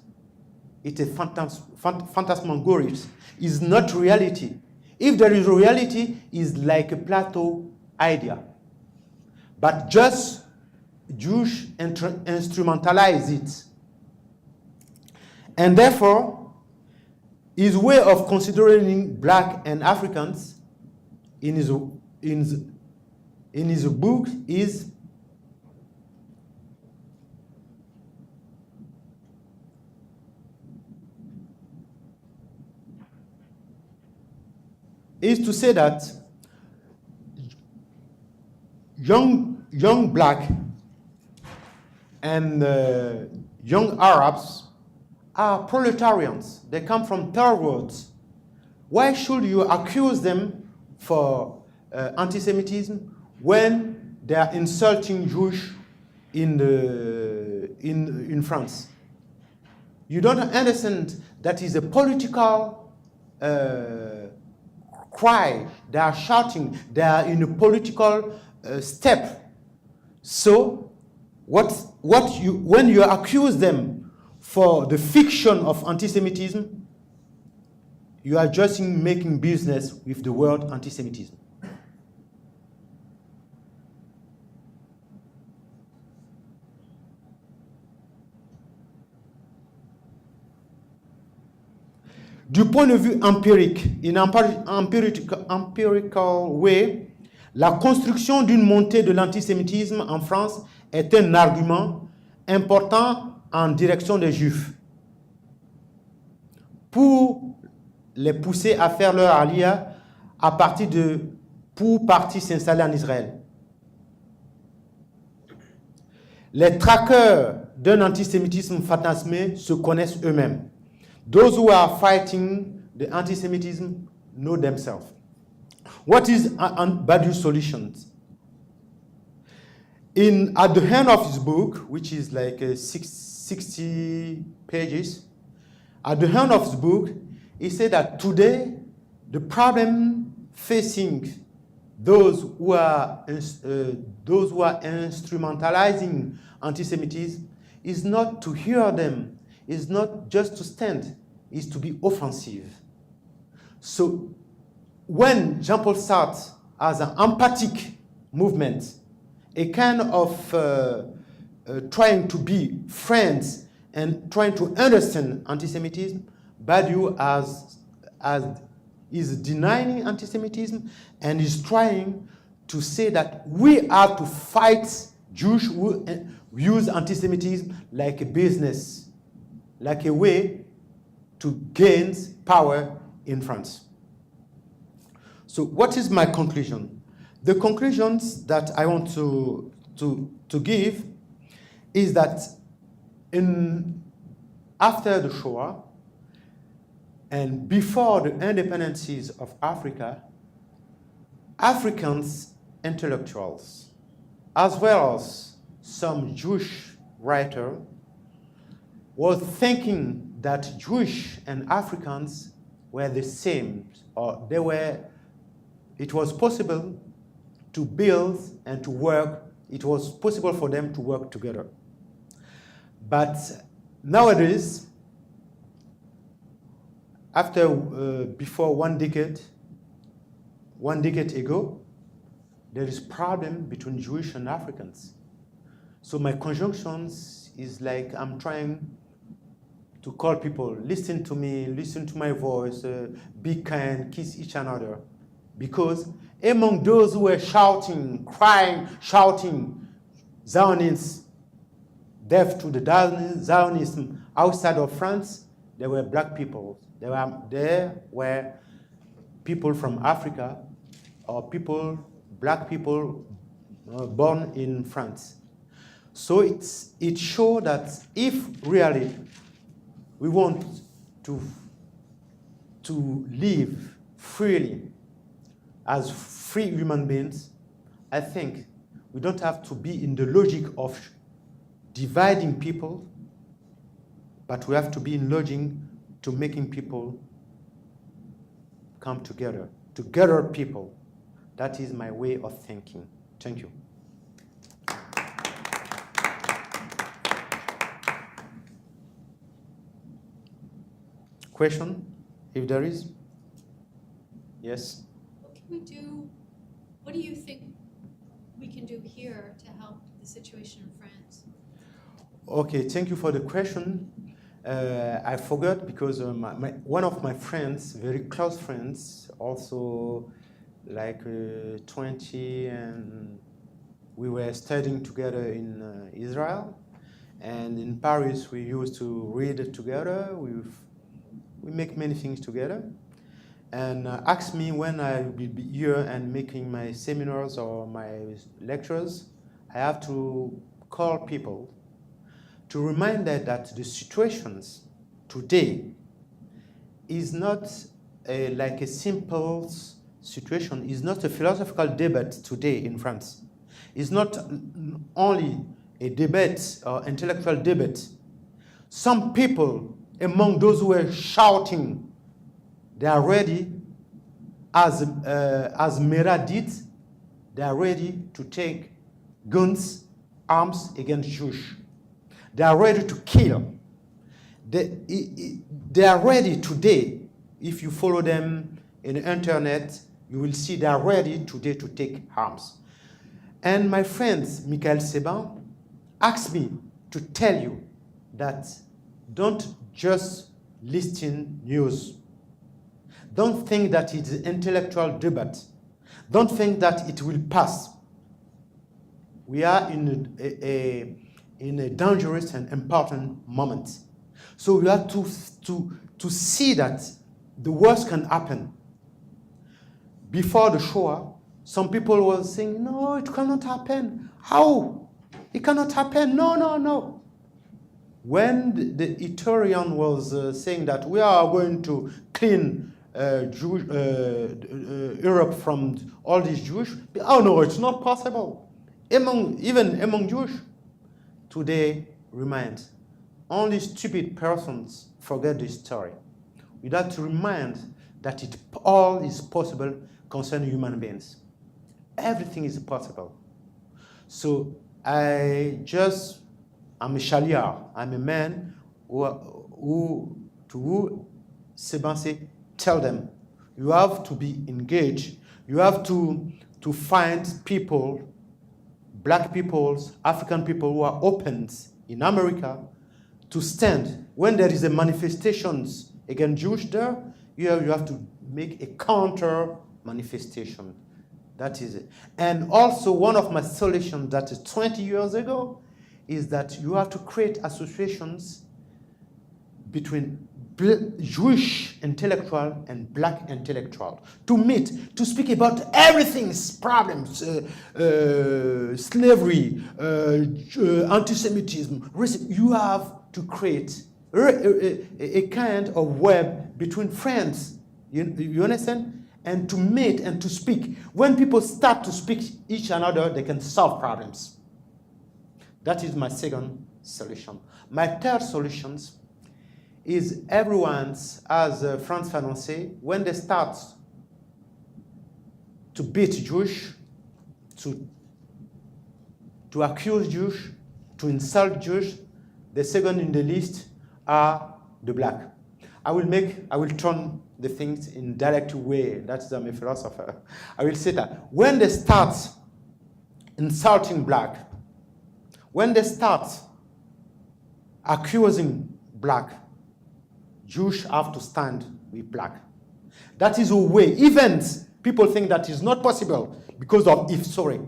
It's a phantasmagoria. It's not reality. If there is a reality, it's like a Plato idea. But just Jews instrumentalize it. And therefore, his way of considering black and Africans in his book is to say that young black and young Arabs are proletarians. They come from third worlds. Why should you accuse them for anti-Semitism when they are insulting Jews in France? You don't understand that is a political cry. They are shouting. They are in a political step. So, when you accuse them for the fiction of anti-Semitism, you are just making business with the word anti-Semitism. Du point de vue empirique, in empirical way, la construction d'une montée de l'antisémitisme en France est un argument important en direction des Juifs pour les pousser à faire leur aliyah pour partir s'installer en Israël. Les traqueurs d'un antisémitisme fantasmé se connaissent eux-mêmes. Those who are fighting the anti-Semitism know themselves. What is Badiou's solutions? At the end of his book, which is like 60 pages, at the end of his book, he said that today the problem facing those who are instrumentalizing anti-Semitism is not to hear them, is not just to stand, is to be offensive. So when Jean-Paul Sartre has an empathic movement, a kind of trying to be friends and trying to understand anti-Semitism, Badiou is denying anti-Semitism and is trying to say that we have to fight Jews who use anti-Semitism like a business, like a way to gain power in France. So what is my conclusion? The conclusions that I want to give is that after the Shoah and before the independencies of Africa, Africans intellectuals, as well as some Jewish writers, were thinking that Jewish and Africans were the same, or it was possible to build and to work, it was possible for them to work together. But nowadays, before one decade ago, there is problem between Jewish and Africans. So my conjunctions is like I'm trying to call people, listen to me, listen to my voice, be kind, kiss each another. Because among those who were shouting, crying, shouting, Zionists, death to the Zionism outside of France, there were black people. There were people from Africa or black people born in France. So it shows that if really we want to live freely as free human beings, I think we don't have to be in the logic of dividing people, but we have to be in logic to making people come together, to gather people. That is my way of thinking. Thank you. Question, if there is? Yes? What do you think we can do here to help the situation in France? Okay, thank you for the question. I forgot because one of my friends, very close friends, also like 20, and we were studying together in Israel. And in Paris, we used to read together. We make many things together. And asked me when I will be here and making my seminars or my lectures, I have to call people to remind them that the situations today is not like a simple situation, is not a philosophical debate today in France. It's not only a debate or intellectual debate. Some people among those who were shouting, they are ready, as Mera did, they are ready to take guns, arms against Jews. They are ready to kill. They are ready today. If you follow them in the internet, you will see they are ready today to take arms. And my friends, Michael Seban, asked me to tell you that don't just listen news. Don't think that it's an intellectual debate. Don't think that it will pass. We are in a dangerous and important moment. So we have to see that the worst can happen. Before the Shoah, some people were saying, no, it cannot happen. How? It cannot happen. No. When the historian was saying that we are going to clean Europe from all these Jewish. Oh no, it's not possible. Even among Jews, today remains only stupid persons forget this story. We have to remind that it all is possible concerning human beings. Everything is possible. So I'm a shaliar. I'm a man who Sebastian tell them, you have to be engaged. You have to find people, black people, African people who are open in America to stand. When there is a manifestations against Jews there, you have to make a counter manifestation. That is it. And also one of my solutions that is 20 years ago is that you have to create associations between Jewish intellectual and black intellectual to meet, to speak about everything's problems, slavery, antisemitism, racism. You have to create a kind of web between friends, you understand? And to meet and to speak. When people start to speak each another, they can solve problems. That is my second solution. My third solution is everyone's, as Frantz Fanon say, when they start to beat Jewish, to accuse Jews, to insult Jews, the second in the list are the black. I will turn the things in direct way. That's I'm a philosopher. I will say that when they start insulting black, when they start accusing black, Jews have to stand with black. That is a way. Even people think that is not possible because of history.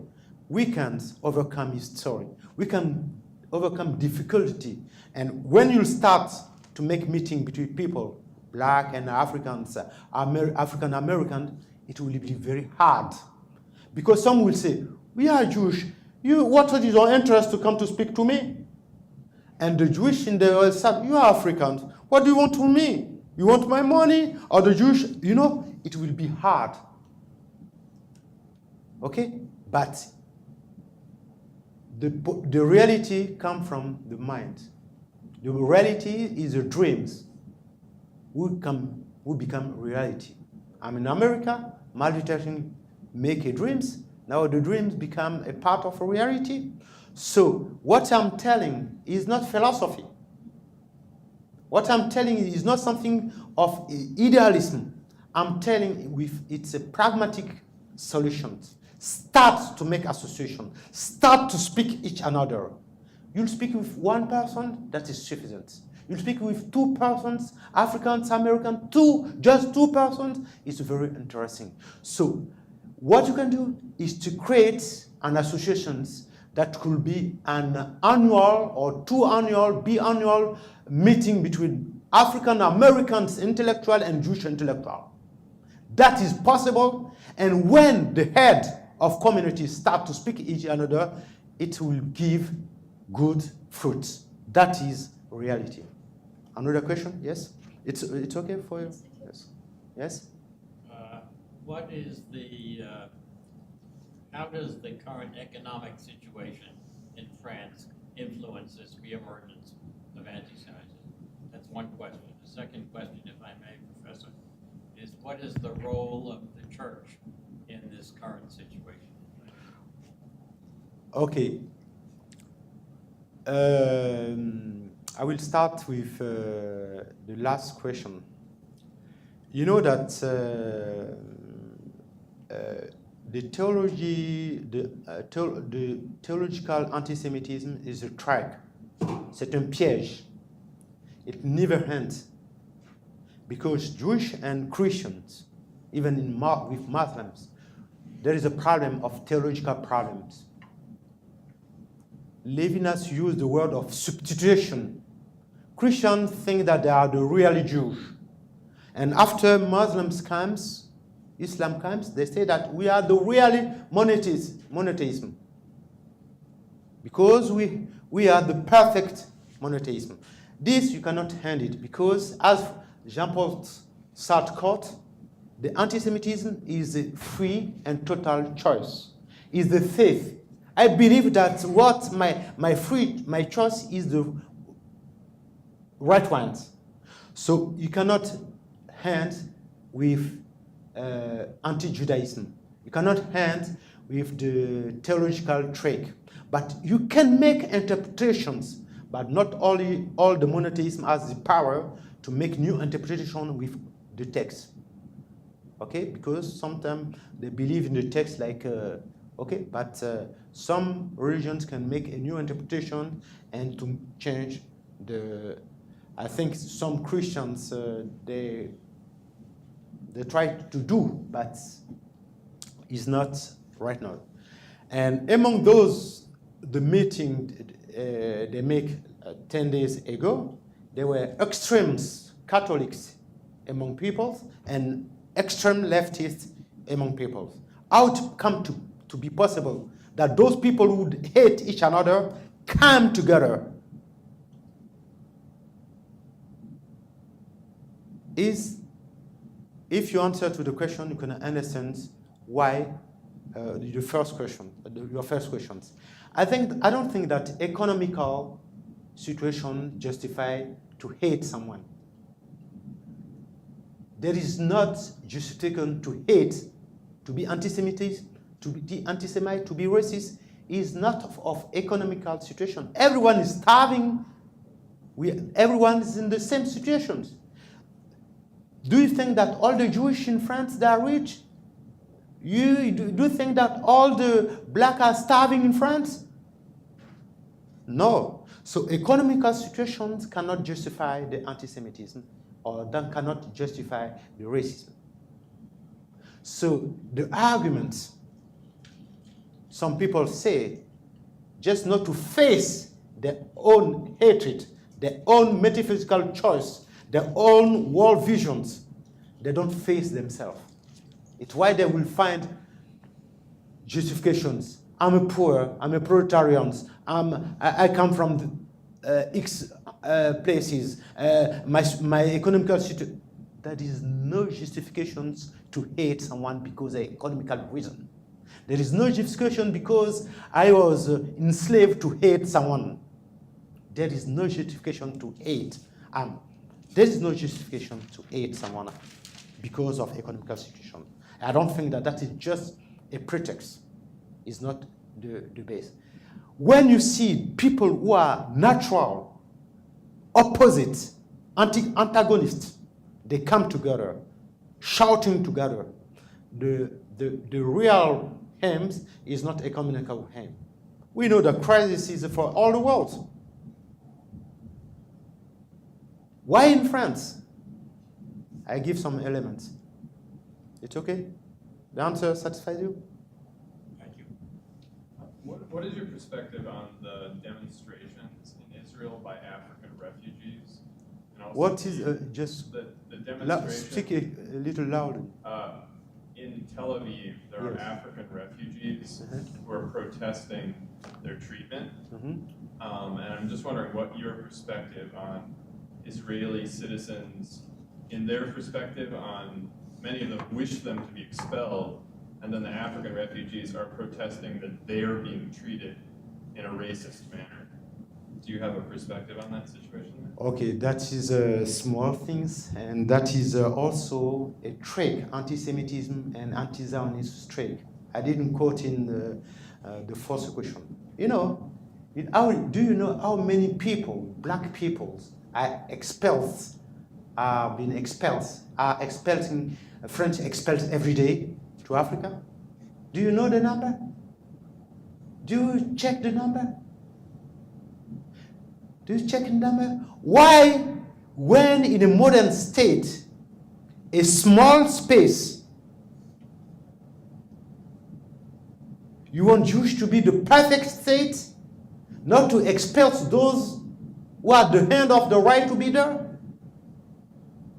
We can overcome history. We can overcome difficulty. And when you start to make meeting between people, black and Africans, African American, it will be very hard. Because some will say, we are Jewish. What is your interest to come to speak to me? And the Jewish in the side, you are Africans. What do you want from me? You want my money? Or the Jewish, it will be hard. Okay? But the reality comes from the mind. The reality is the dreams who become reality. I'm in America, multitasking make a dreams. Now the dreams become a part of a reality. So what I'm telling is not philosophy. What I'm telling is not something of idealism. I'm telling it's a pragmatic solution. Start to make association. Start to speak each another. You'll speak with one person, that is sufficient. You'll speak with two persons, Africans, Americans, just two persons, it's very interesting. So what you can do is to create an association that could be an annual or biannual meeting between African Americans intellectual and Jewish intellectual. That is possible, and when the head of communities start to speak each another, it will give good fruits. That is reality. Another question? Yes? It's okay for you? Yes. Yes? What is how does the current economic situation in France influence this reemergence of anti-Semitism? That's one question. The second question, if I may, Professor, is what is the role of the church in this current situation? Okay. I will start with the last question. You know that the theological anti-Semitism is a trap. C'est un piège. It never ends. Because Jewish and Christians, even with Muslims, there is a problem of theological problems. Levinas used the word of substitution. Christians think that they are the real Jews. And after Islam comes, they say that we are the real monotheism. Because we are the perfect monotheism. This you cannot hand it because as Jean-Paul Sartre quote, The anti-Semitism is a free and total choice. Is the faith. I believe that what my choice is the right one. So you cannot hand with anti-Judaism. You cannot hand with the theological trick. But you can make interpretations, but not only all the monotheism has the power to make new interpretation with the text. Okay, because sometimes they believe in the text like, okay, but some religions can make a new interpretation and to change the, I think some Christians, they try to do, but it's not right now. And among those, the meeting they make 10 days ago, there were extremes Catholics among people and extreme leftists among people. How it come to be possible that those people who would hate each another come together is, if you answer to the question, you can understand why your first questions. I don't think that economical situation justify to hate someone. There is not justification to hate, to be anti-Semite, to be anti-Semite, to be racist, is not of economical situation. Everyone is starving. Everyone is in the same situations. Do you think that all the Jewish in France, they are rich? Do you think that all the black are starving in France? No. So economical situations cannot justify the anti-Semitism, or that cannot justify the racism. So the argument, some people say, just not to face their own hatred, their own metaphysical choice, their own world visions, they don't face themselves. It's why they will find justifications. I'm a poor, I'm a proletarian, I come from X places, my economical situation. That is no justifications to hate someone because of economical reason. There is no justification because I was enslaved to hate someone. There is no justification to hate. There is no justification to hate someone because of economical situation. I don't think that is just a pretext. It's not the base. When you see people who are natural, opposite, antagonists, they come together, shouting together. The real aim is not economical aim. We know the crisis is for all the world. Why in France? I give some elements. It's okay? The answer satisfies you? Thank you. What is your perspective on the demonstrations in Israel by African refugees? And also What is just the demonstration? speak a little louder. In Tel Aviv, there are Yes. African refugees who are protesting their treatment. And I'm just wondering what your perspective on Israeli citizens, in their perspective on many of them wish them to be expelled, and then the African refugees are protesting that they're being treated in a racist manner. Do you have a perspective on that situation? Okay, that is small things, and that is also a trick, anti-Semitism and anti-Zionist trick. I didn't quote in the first question. You know, do you know how many people, black people, are expelled, are expelling, French expelled every day to Africa? Do you know the number? Do you check the number? Do you check the number? Why, when in a modern state, a small space, you want Jews to be the perfect state, not to expel those who are the hand of the right to be there?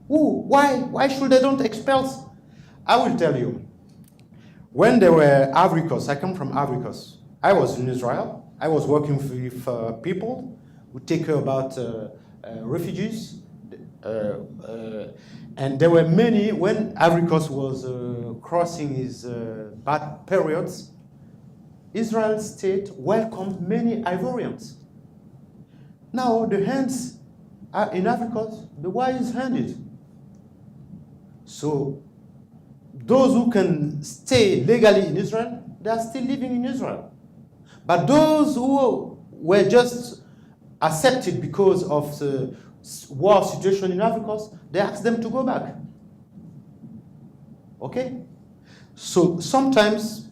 Why should they don't expel? I will tell you. When there were Ivory Coast, I come from Ivory Coast. I was in Israel. I was working with people who take care about refugees, And there were many, when Ivory Coast was crossing his bad periods, Israel state welcomed many Ivorians. Now the hands are in Ivory Coast, the war is handed. So those who can stay legally in Israel, they are still living in Israel. But those who were just accepted because of the war situation in Ivory Coast, they asked them to go back. Okay? So sometimes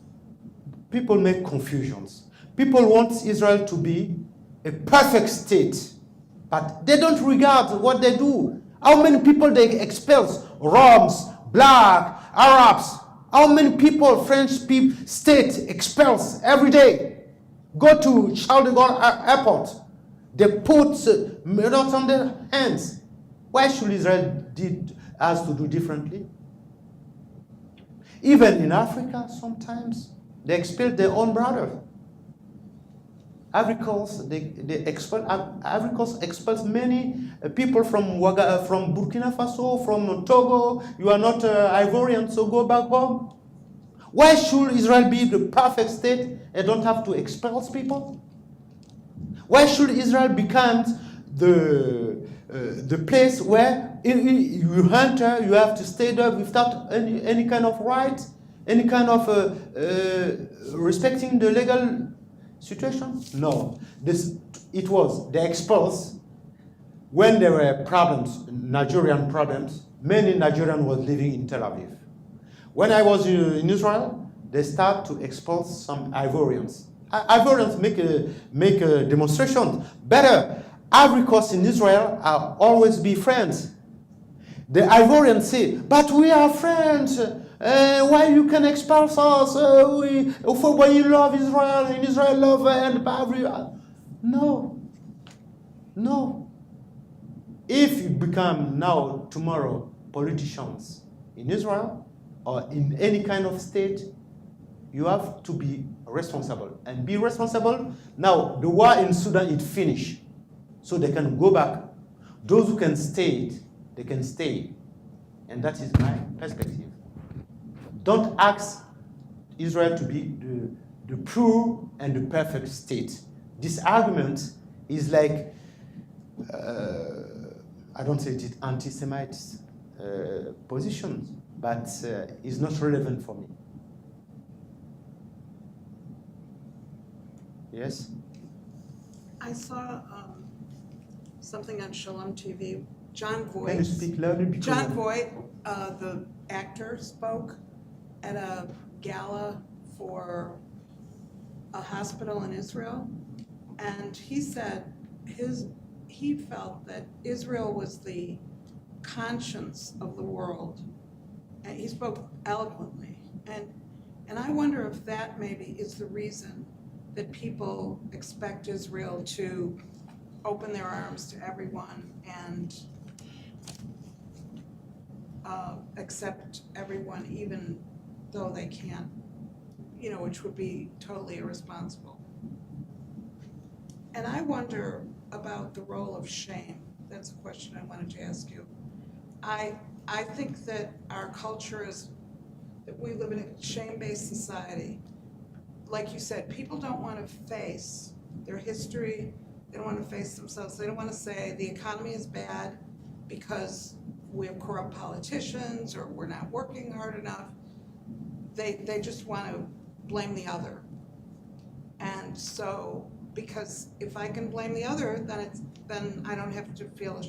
people make confusions. People want Israel to be a perfect state, but they don't regard what they do. How many people they expel? Roms, black, Arabs. How many people French people state expels every day? Go to Charles de Gaulle airport. They put murders on their hands. Why should Israel has to do differently? Even in Africa, sometimes they expel their own brothers. Ivory Coast, Ivory Coast expels many people from Burkina Faso, from Togo. You are not Ivorian, so go back home. Why should Israel be the perfect state and don't have to expel people? Why should Israel become the place where you enter, you have to stay there without any kind of right, any kind of respecting the legal situation? No. It was the expulsed when there were problems, Nigerian problems. Many Nigerians were living in Tel Aviv. When I was in Israel, they start to expel some Ivorians. Ivorians make a demonstration. Better, Ivory Coast in Israel are always be friends. The Ivorians say, but we are friends. Why you can expel us? When you love Israel, and Israel love and Ivory. No. If you become now, tomorrow, politicians in Israel or in any kind of state, you have to be responsible. And be responsible. Now, the war in Sudan is finished. So they can go back. Those who can stay, they can stay. And that is my perspective. Don't ask Israel to be the pure and the perfect state. This argument is like, I don't say it is anti-Semite position, but it's not relevant for me. Yes? I saw something on Shalom TV. John Voight. Can you speak louder? John Voight, the actor, spoke at a gala for a hospital in Israel, and he said he felt that Israel was the conscience of the world, and he spoke eloquently. And I wonder if that maybe is the reason that people expect Israel to open their arms to everyone and accept everyone, even though they can't, which would be totally irresponsible. And I wonder about the role of shame. That's a question I wanted to ask you. I think that our culture is that we live in a shame-based society. Like you said, people don't want to face their history. They don't want to face themselves. They don't want to say the economy is bad because we have corrupt politicians or we're not working hard enough. They just want to blame the other. And so, because if I can blame the other, then I don't have to feel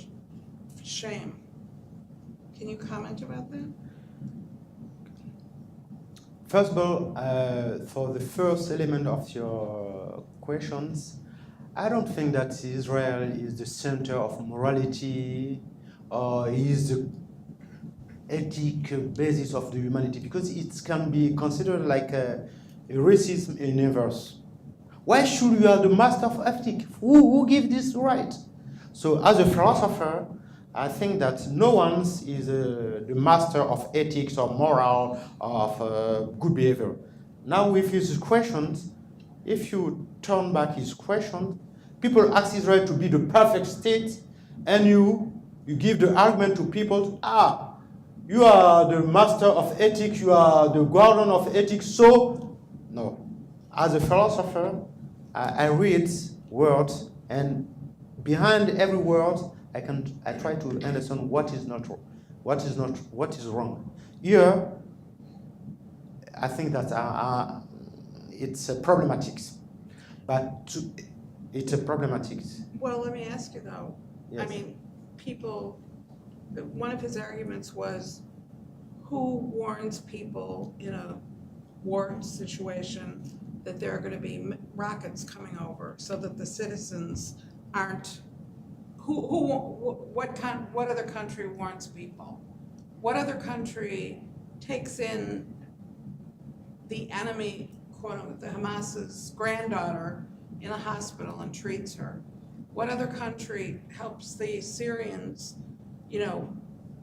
shame. Can you comment about that? First of all, for the first element of your questions, I don't think that Israel is the center of morality or is the ethic basis of the humanity, because it can be considered like a racism in universe. Why should you are the master of ethics? Who gives this right? So as a philosopher, I think that no one is the master of ethics or moral of good behavior. Now with his questions, if you turn back his question, people ask Israel to be the perfect state, and you you give the argument to people, you are the master of ethics, you are the guardian of ethics, so, no. As a philosopher, I read words, and behind every word, I try to understand what is what is wrong. Here, I think that it's a problematic, it's a problematic. Well, let me ask you though. Yes. I mean, one of his arguments was, who warns people in a war situation that there are going to be rockets coming over, so that the citizens aren't. What other country warns people? What other country takes in the enemy, quote unquote, the Hamas's granddaughter in a hospital and treats her? What other country helps the Syrians,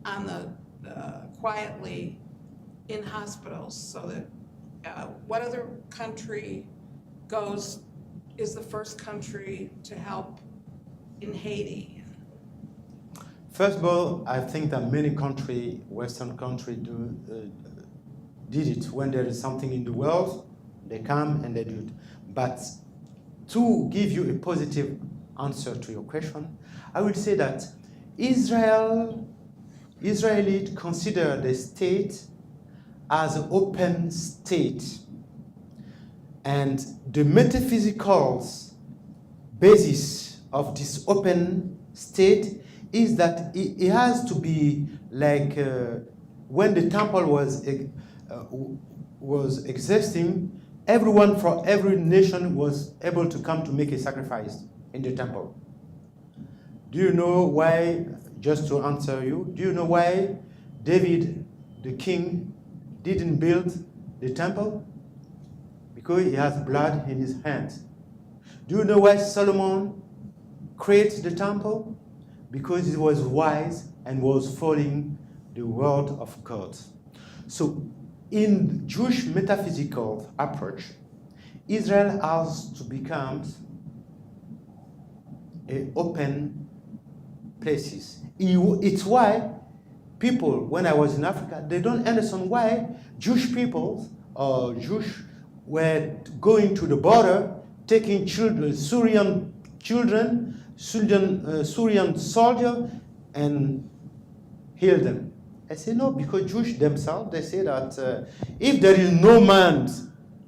on the quietly in hospitals, so that what other country is the first country to help in Haiti? First of all, I think that many Western countries did it. When there is something in the world, they come and they do it. But to give you a positive answer to your question, I would say that Israelis consider the state as an open state. And the metaphysical basis of this open state is that it has to be like when the temple was existing, everyone from every nation was able to come to make a sacrifice in the temple. Do you know why, just to answer you, do you know why David, the king, didn't build the temple? Because he has blood in his hands. Do you know why Solomon created the temple? Because he was wise and was following the word of God. So in Jewish metaphysical approach, Israel has to become an open places. It's why people, when I was in Africa, they don't understand why Jewish people or Jewish were going to the border, taking children, Syrian soldiers, and heal them. I say no, because Jewish themselves, they say that if there is no man,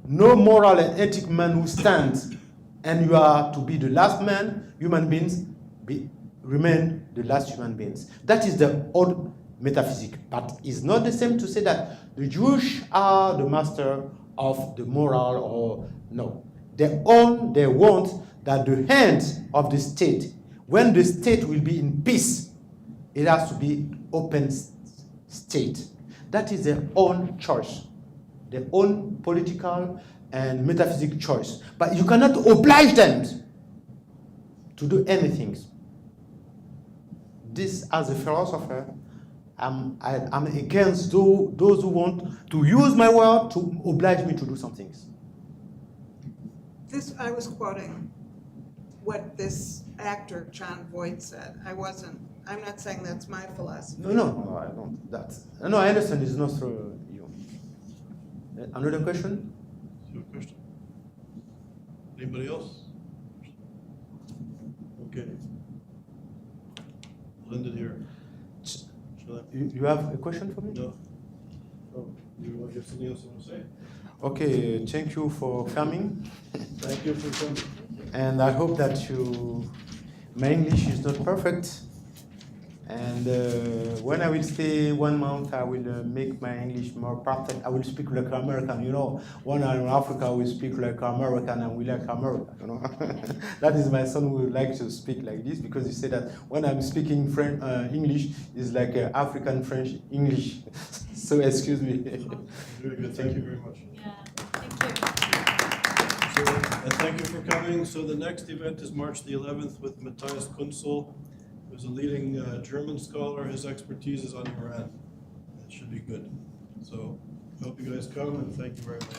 no moral and ethic man who stands, and you are to be the last man, human beings remain the last human beings. That is the old metaphysics. But it's not the same to say that the Jewish are the master of the moral, or no. They want that the hands of the state, when the state will be in peace, it has to be open state. That is their own choice, their own political and metaphysical choice. But you cannot oblige them to do anything. This, as a philosopher, I'm against those who want to use my word to oblige me to do some things. I was quoting what this actor, John Voight, said. I'm not saying that's my philosophy. No, I don't. No, I understand it's not through you. Another question? Your question? Anybody else? Okay. We'll end it here. You have a question for me? No. Oh, you have something else you want to say? Okay, thank you for coming. Thank you for coming. And I hope that my English is not perfect. And when I will stay 1 month, I will make my English more perfect. I will speak like American, When I'm in Africa, I will speak like American, and we like America, That is my son who would like to speak like this, because he said that when I'm speaking English, it's like African French English. So excuse me. Very good. Thank you very much. Yeah, thank you. And thank you for coming. So the next event is March the 11th with Matthias Kunzel, who's a leading German scholar. His expertise is on Iran. It should be good. So I hope you guys come, and thank you very much.